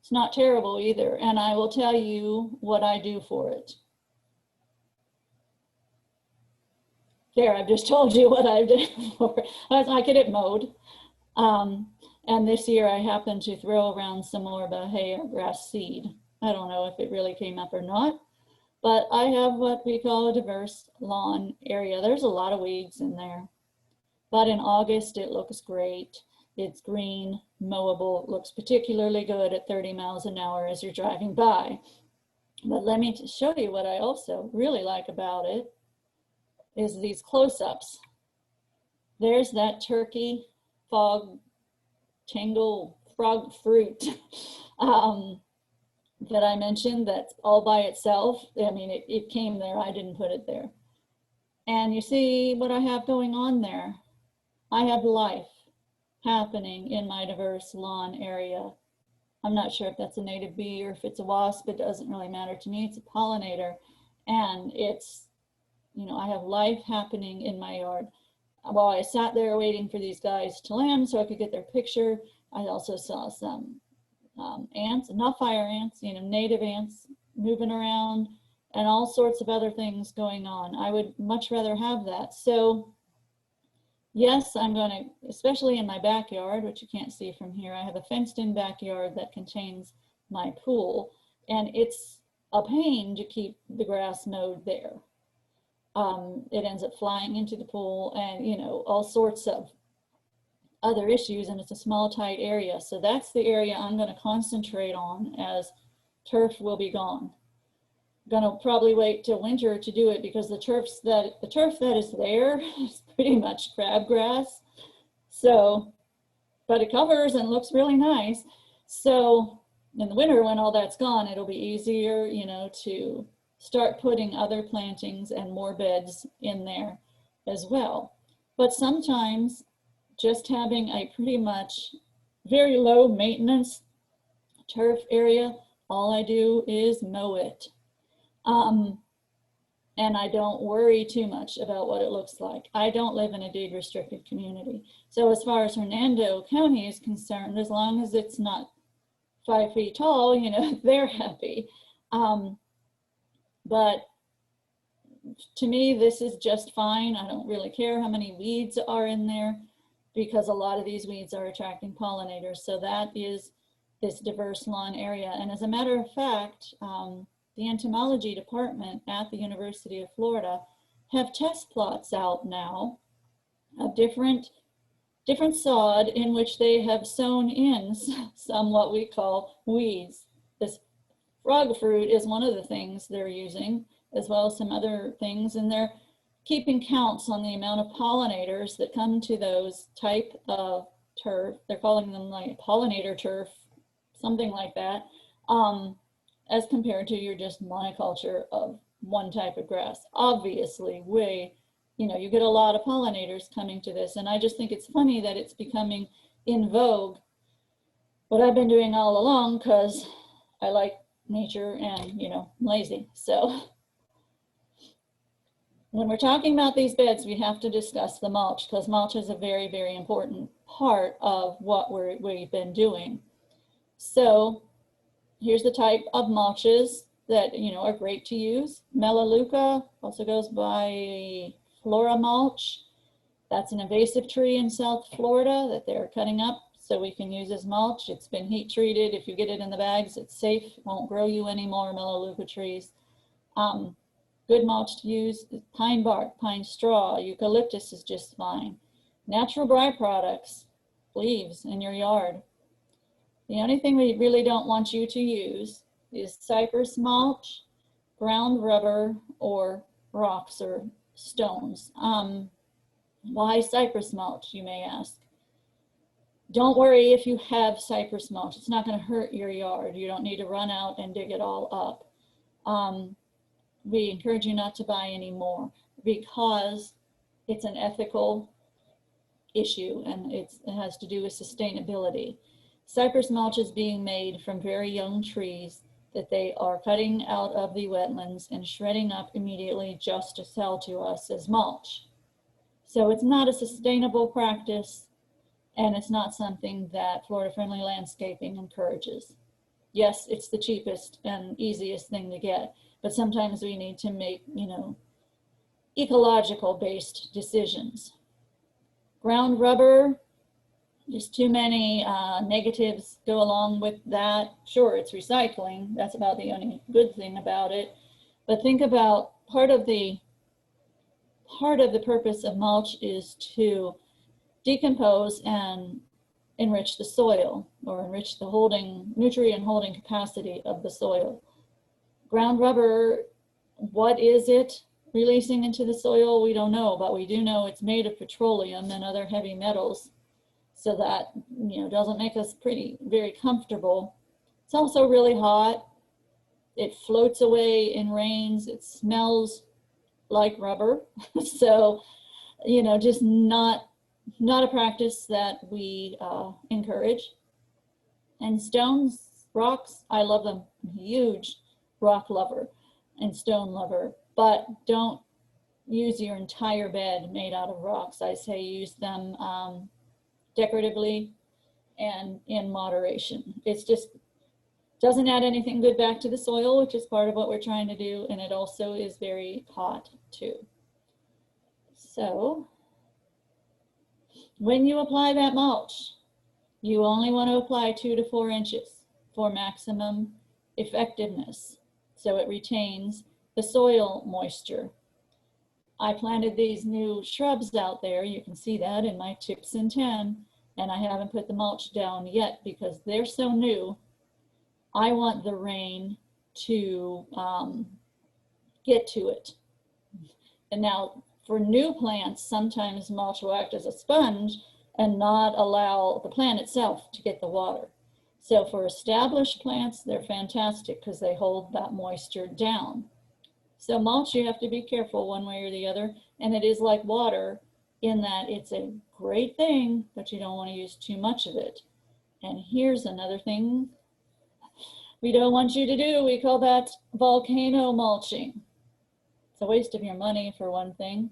It's not terrible either, and I will tell you what I do for it. There, I've just told you what I did for it. I get it mowed. And this year I happened to throw around some more Bahia grass seed. I don't know if it really came up or not, but I have what we call a diverse lawn area. There's a lot of weeds in there, but in August it looks great. It's green, mowable, looks particularly good at 30 miles an hour as you're driving by. But let me show you what I also really like about it is these close-ups. There's that turkey Tangle frog fruit that I mentioned that's all by itself. I mean, it came there, I didn't put it there. And you see what I have going on there. I have life happening in my diverse lawn area. I'm not sure if that's a native bee or if it's a wasp. It doesn't really matter to me. It's a pollinator, and it's, you know, I have life happening in my yard. While I sat there waiting for these guys to land so I could get their picture, I also saw some ants, not fire ants, you know, native ants moving around and all sorts of other things going on. I would much rather have that. So yes, I'm going to, especially in my backyard, which you can't see from here, I have a fenced in backyard that contains my pool, and it's a pain to keep the grass mowed there. It ends up flying into the pool and, you know, all sorts of other issues, and it's a small, tight area. So that's the area I'm going to concentrate on as turf will be gone. I'm going to probably wait till winter to do it because the turf that is there is pretty much crabgrass. So, but it covers and looks really nice. So in the winter, when all that's gone, it'll be easier, you know, to start putting other plantings and more beds in there as well. But sometimes just having a pretty much very low maintenance turf area, all I do is mow it. And I don't worry too much about what it looks like. I don't live in a deed restricted community. So as far as Hernando County is concerned, as long as it's not 5 feet tall, you know, they're happy. But to me, this is just fine. I don't really care how many weeds are in there because a lot of these weeds are attracting pollinators. So that is this diverse lawn area. And as a matter of fact, the entomology department at the University of Florida have test plots out now of different sod in which they have sown in some what we call weeds. This frog fruit is one of the things they're using, as well as some other things, and they're keeping counts on the amount of pollinators that come to those type of turf. They're calling them like pollinator turf, something like that, as compared to your just monoculture of one type of grass. Obviously, you know, you get a lot of pollinators coming to this, and I just think it's funny that it's becoming in vogue what I've been doing all along, because I like nature and, you know, I'm lazy. So when we're talking about these beds, we have to discuss the mulch, because mulch is a very, very important part of what we've been doing. So here's the type of mulches that, you know, are great to use. Melaleuca also goes by Flora mulch. That's an invasive tree in South Florida that they're cutting up so we can use as mulch. It's been heat treated. If you get it in the bags, it's safe. It won't grow you any more Melaleuca trees. Good mulch to use: pine bark, pine straw, eucalyptus is just fine. Natural byproducts, leaves in your yard. The only thing we really don't want you to use is cypress mulch, ground rubber, or rocks or stones. Why cypress mulch, you may ask? Don't worry if you have cypress mulch. It's not going to hurt your yard. You don't need to run out and dig it all up. We encourage you not to buy any more because it's an ethical issue and it has to do with sustainability. Cypress mulch is being made from very young trees that they are cutting out of the wetlands and shredding up immediately just to sell to us as mulch. So it's not a sustainable practice, and it's not something that Florida-friendly landscaping encourages. Yes, it's the cheapest and easiest thing to get, but sometimes we need to make, you know, ecological-based decisions. Ground rubber, there's too many negatives go along with that. Sure, it's recycling. That's about the only good thing about it. But think about part of the purpose of mulch is to decompose and enrich the soil, or enrich the nutrient holding capacity of the soil. Ground rubber, what is it releasing into the soil? We don't know, but we do know it's made of petroleum and other heavy metals, so that, you know, doesn't make us very comfortable. It's also really hot. It floats away in rains. It smells like rubber. So, you know, just not a practice that we encourage. And stones, rocks, I love them. I'm a huge rock lover and stone lover, but don't use your entire bed made out of rocks. I say use them decoratively and in moderation. It's just doesn't add anything good back to the soil, which is part of what we're trying to do, and it also is very hot too. So when you apply that mulch, you only want to apply 2 to 4 inches for maximum effectiveness, so it retains the soil moisture. I planted these new shrubs out there. You can see that in my tips in 10, and I haven't put the mulch down yet because they're so new. I want the rain to get to it. And now for new plants, sometimes mulch will act as a sponge and not allow the plant itself to get the water. So for established plants, they're fantastic because they hold that moisture down. So mulch, you have to be careful one way or the other. And it is like water in that it's a great thing, but you don't want to use too much of it. And here's another thing we don't want you to do. We call that volcano mulching. It's a waste of your money for one thing,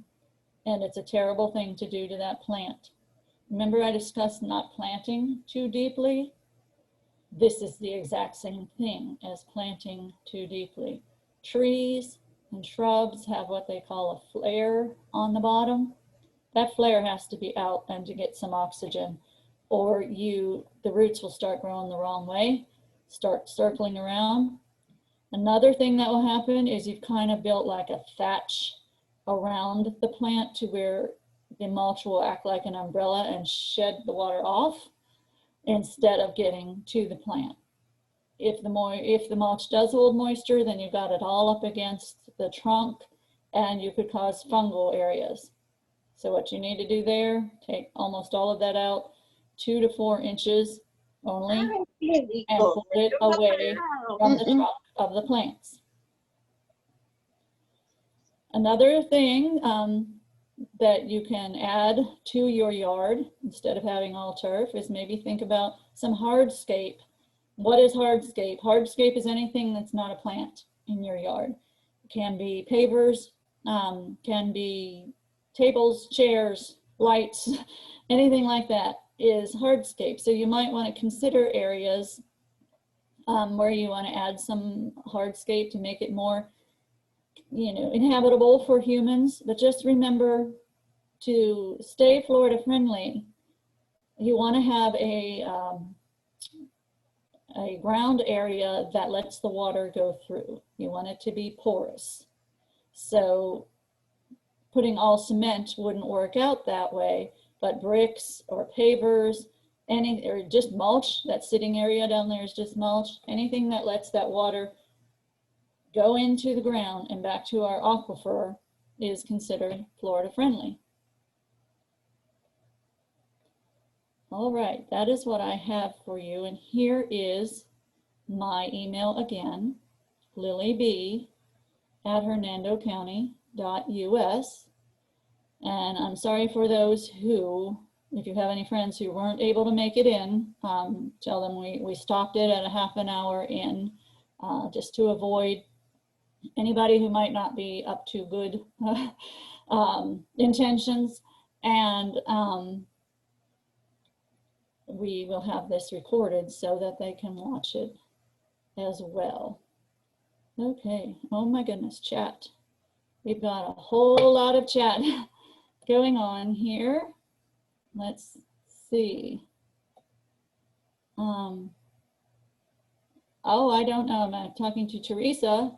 and it's a terrible thing to do to that plant. Remember I discussed not planting too deeply? This is the exact same thing as planting too deeply. Trees and shrubs have what they call a flare on the bottom. That flare has to be out and to get some oxygen, or the roots will start growing the wrong way, start circling around. Another thing that will happen is you've kind of built like a thatch around the plant to where the mulch will act like an umbrella and shed the water off instead of getting to the plant. If the mulch does hold moisture, then you've got it all up against the trunk and you could cause fungal areas. So what you need to do there, take almost all of that out, 2 to 4 inches only, and put it away from the trunk of the plants. Another thing that you can add to your yard instead of having all turf is maybe think about some hardscape. What is hardscape? Hardscape is anything that's not a plant in your yard. It can be pavers, can be tables, chairs, lights, anything like that is hardscape. So you might want to consider areas where you want to add some hardscape to make it more, inhabitable for humans. But just remember, to stay Florida friendly, you want to have a ground area that lets the water go through. You want it to be porous. So putting all cement wouldn't work out that way, but bricks or pavers, or just mulch, that sitting area down there is just mulch, anything that lets that water go into the ground and back to our aquifer is considered Florida friendly. All right, that is what I have for you. And here is my email again, lillyb@hernandocounty.us. And I'm sorry for those who, if you have any friends who weren't able to make it in, tell them we stopped it at a half an hour in, just to avoid anybody who might not be up to good intentions. And we will have this recorded so that they can watch it as well. Okay, oh my goodness, chat. We've got a whole lot of chat going on here. Let's see. Oh, I don't know, I'm talking to Teresa.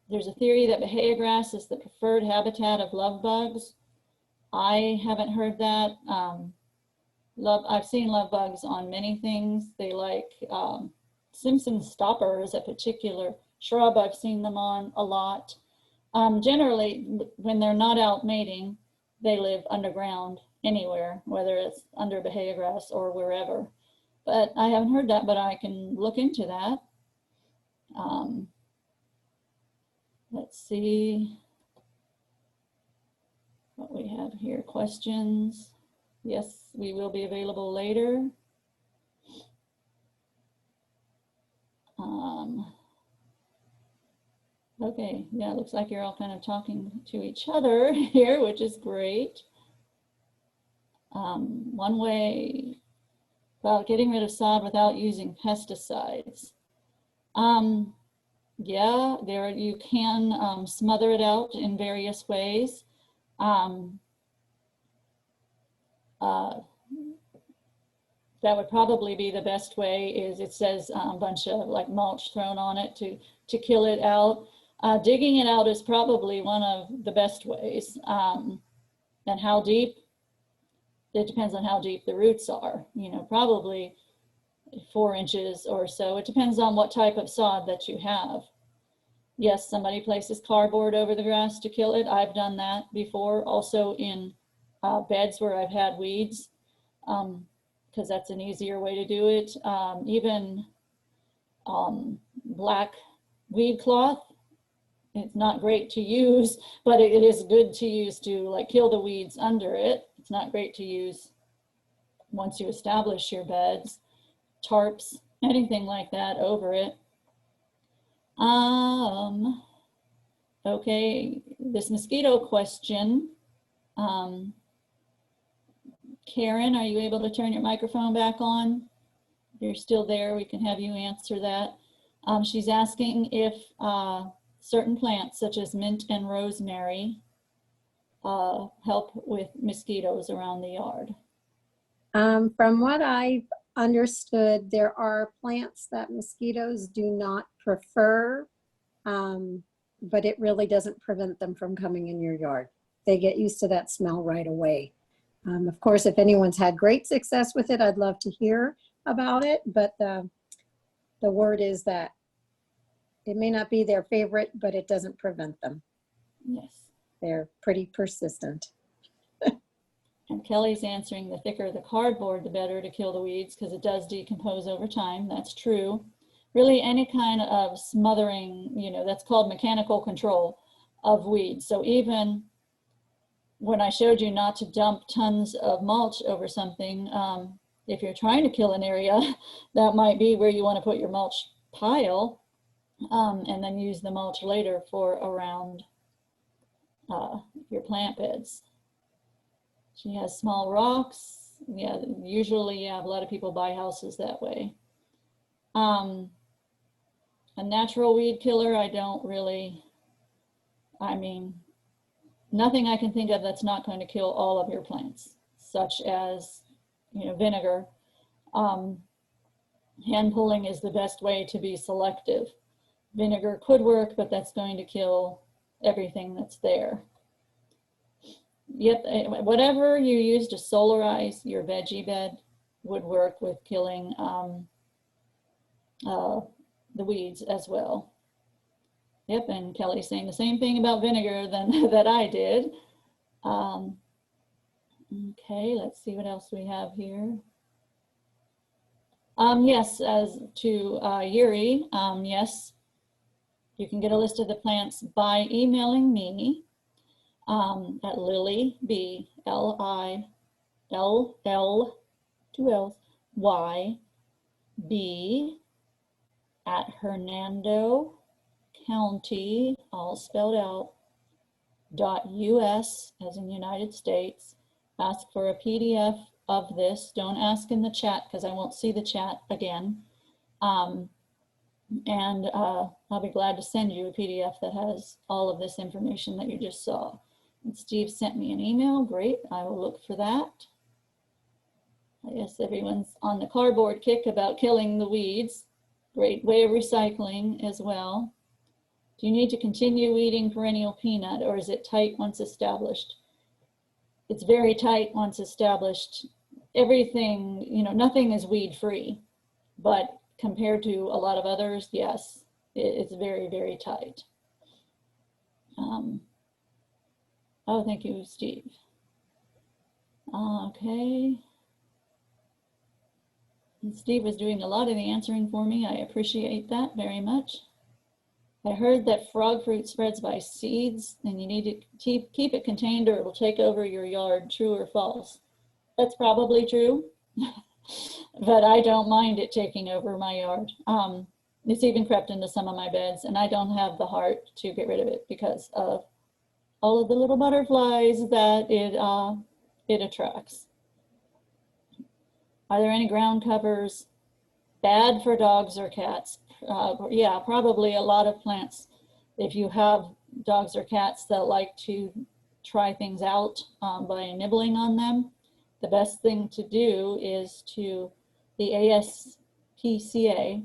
There's a theory that Bahia grass is the preferred habitat of love bugs. I haven't heard that. I've seen love bugs on many things. They like Simpson stopper is a particular shrub I've seen them on a lot. Generally, when they're not out mating, they live underground anywhere, whether it's under Bahia grass or wherever. But I haven't heard that, but I can look into that. Let's see what we have here. Questions? Yes, we will be available later. Okay, yeah, it looks like you're all kind of talking to each other here, which is great. One way about getting rid of sod without using pesticides. Yeah, you can smother it out in various ways. That would probably be the best way. Is it says a bunch of like mulch thrown on it to kill it out. Digging it out is probably one of the best ways. And how deep? It depends on how deep the roots are. Probably 4 inches or so. It depends on what type of sod that you have. Yes, somebody places cardboard over the grass to kill it. I've done that before, also in beds where I've had weeds, because that's an easier way to do it. Even black weed cloth, it's not great to use, but it is good to use to like kill the weeds under it. It's not great to use once you establish your beds. Tarps, anything like that over it. Okay, this mosquito question. Karen, are you able to turn your microphone back on? If you're still there, we can have you answer that. She's asking if certain plants such as mint and rosemary help with mosquitoes around the yard. From what I've understood, there are plants that mosquitoes do not prefer, but it really doesn't prevent them from coming in your yard. They get used to that smell right away. Of course, if anyone's had great success with it, I'd love to hear about it, but the word is that it may not be their favorite, but it doesn't prevent them. Yes. They're pretty persistent. And Kelly's answering, the thicker the cardboard, the better to kill the weeds, because it does decompose over time. That's true. Really, any kind of smothering, that's called mechanical control of weeds. So even when I showed you not to dump tons of mulch over something, if you're trying to kill an area, that might be where you want to put your mulch pile, and then use the mulch later for around your plant beds. She has small rocks. Yeah, usually, yeah, a lot of people buy houses that way. A natural weed killer, I don't really, I mean, nothing I can think of that's not going to kill all of your plants, such as, you know, vinegar. Hand pulling is the best way to be selective. Vinegar could work, but that's going to kill everything that's there. Yep, whatever you use to solarize your veggie bed would work with killing the weeds as well. Yep, and Kelly's saying the same thing about vinegar that I did. Okay, let's see what else we have here. Yes, as to Yuri, yes, you can get a list of the plants by emailing me at Lilly, L-I-L-L, 2 L's, Y-B at Hernando County, all spelled out, .us, as in United States. Ask for a PDF of this. Don't ask in the chat because I won't see the chat again. And I'll be glad to send you a PDF that has all of this information that you just saw. And Steve sent me an email. Great, I will look for that. I guess everyone's on the cardboard kick about killing the weeds. Great way of recycling as well. Do you need to continue weeding perennial peanut, or is it tight once established? It's very tight once established. Everything, you know, nothing is weed free, but compared to a lot of others, yes, it's very, very tight. Oh, thank you, Steve. Okay. And Steve was doing a lot of the answering for me. I appreciate that very much. I heard that frog fruit spreads by seeds and you need to keep it contained or it will take over your yard. True or false? That's probably true, but I don't mind it taking over my yard. It's even crept into some of my beds and I don't have the heart to get rid of it because of all of the little butterflies that it attracts. Are there any ground covers bad for dogs or cats? Yeah, probably a lot of plants. If you have dogs or cats that like to try things out by nibbling on them, the best thing to do is to the ASPCA.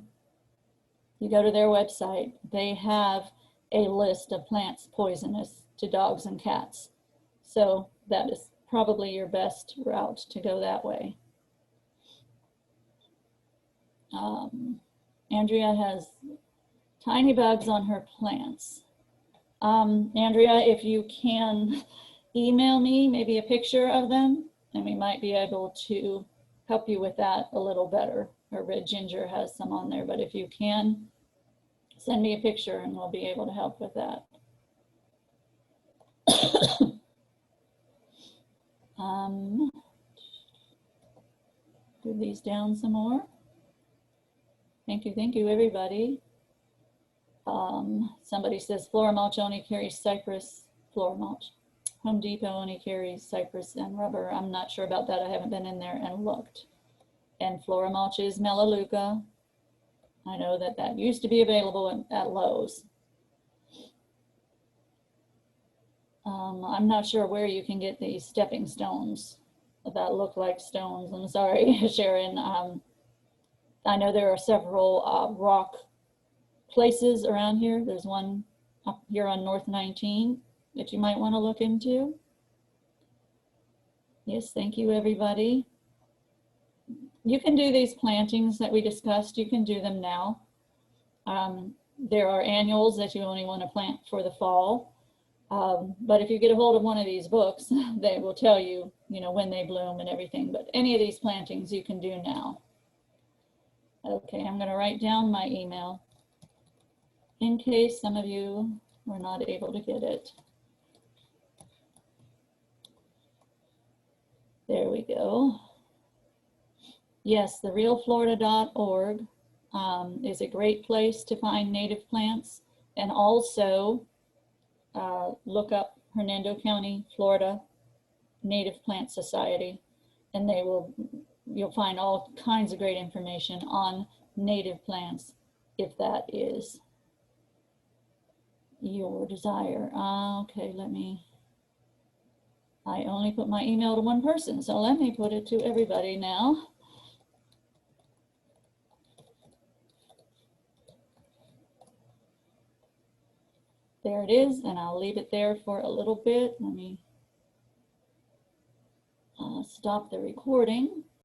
You go to their website, they have a list of plants poisonous to dogs and cats. So that is probably your best route to go that way. Andrea has tiny bugs on her plants. Andrea, if you can email me maybe a picture of them, and we might be able to help you with that a little better. Or Red Ginger has some on there, but if you can, send me a picture and we'll be able to help with that. Do these down some more. Thank you, everybody. Somebody says floor mulch only carries cypress, floor mulch. Home Depot only carries cypress and rubber. I'm not sure about that. I haven't been in there and looked. And floor mulch is Melaleuca. I know that that used to be available at Lowe's. I'm not sure where you can get these stepping stones that look like stones. I'm sorry, Sharon. I know there are several rock places around here. There's one up here on North 19 that you might want to look into. Yes, thank you, everybody. You can do these plantings that we discussed. You can do them now. There are annuals that you only want to plant for the fall. But if you get a hold of one of these books, they will tell you, you know, when they bloom and everything. But any of these plantings you can do now. Okay, I'm going to write down my email in case some of you were not able to get it. There we go. Yes, the realflorida.org is a great place to find native plants, and also look up Hernando County, Florida Native Plant Society, and you'll find all kinds of great information on native plants if that is your desire. Okay, I only put my email to one person, so let me put it to everybody now. There it is, and I'll leave it there for a little bit. Let me stop the recording.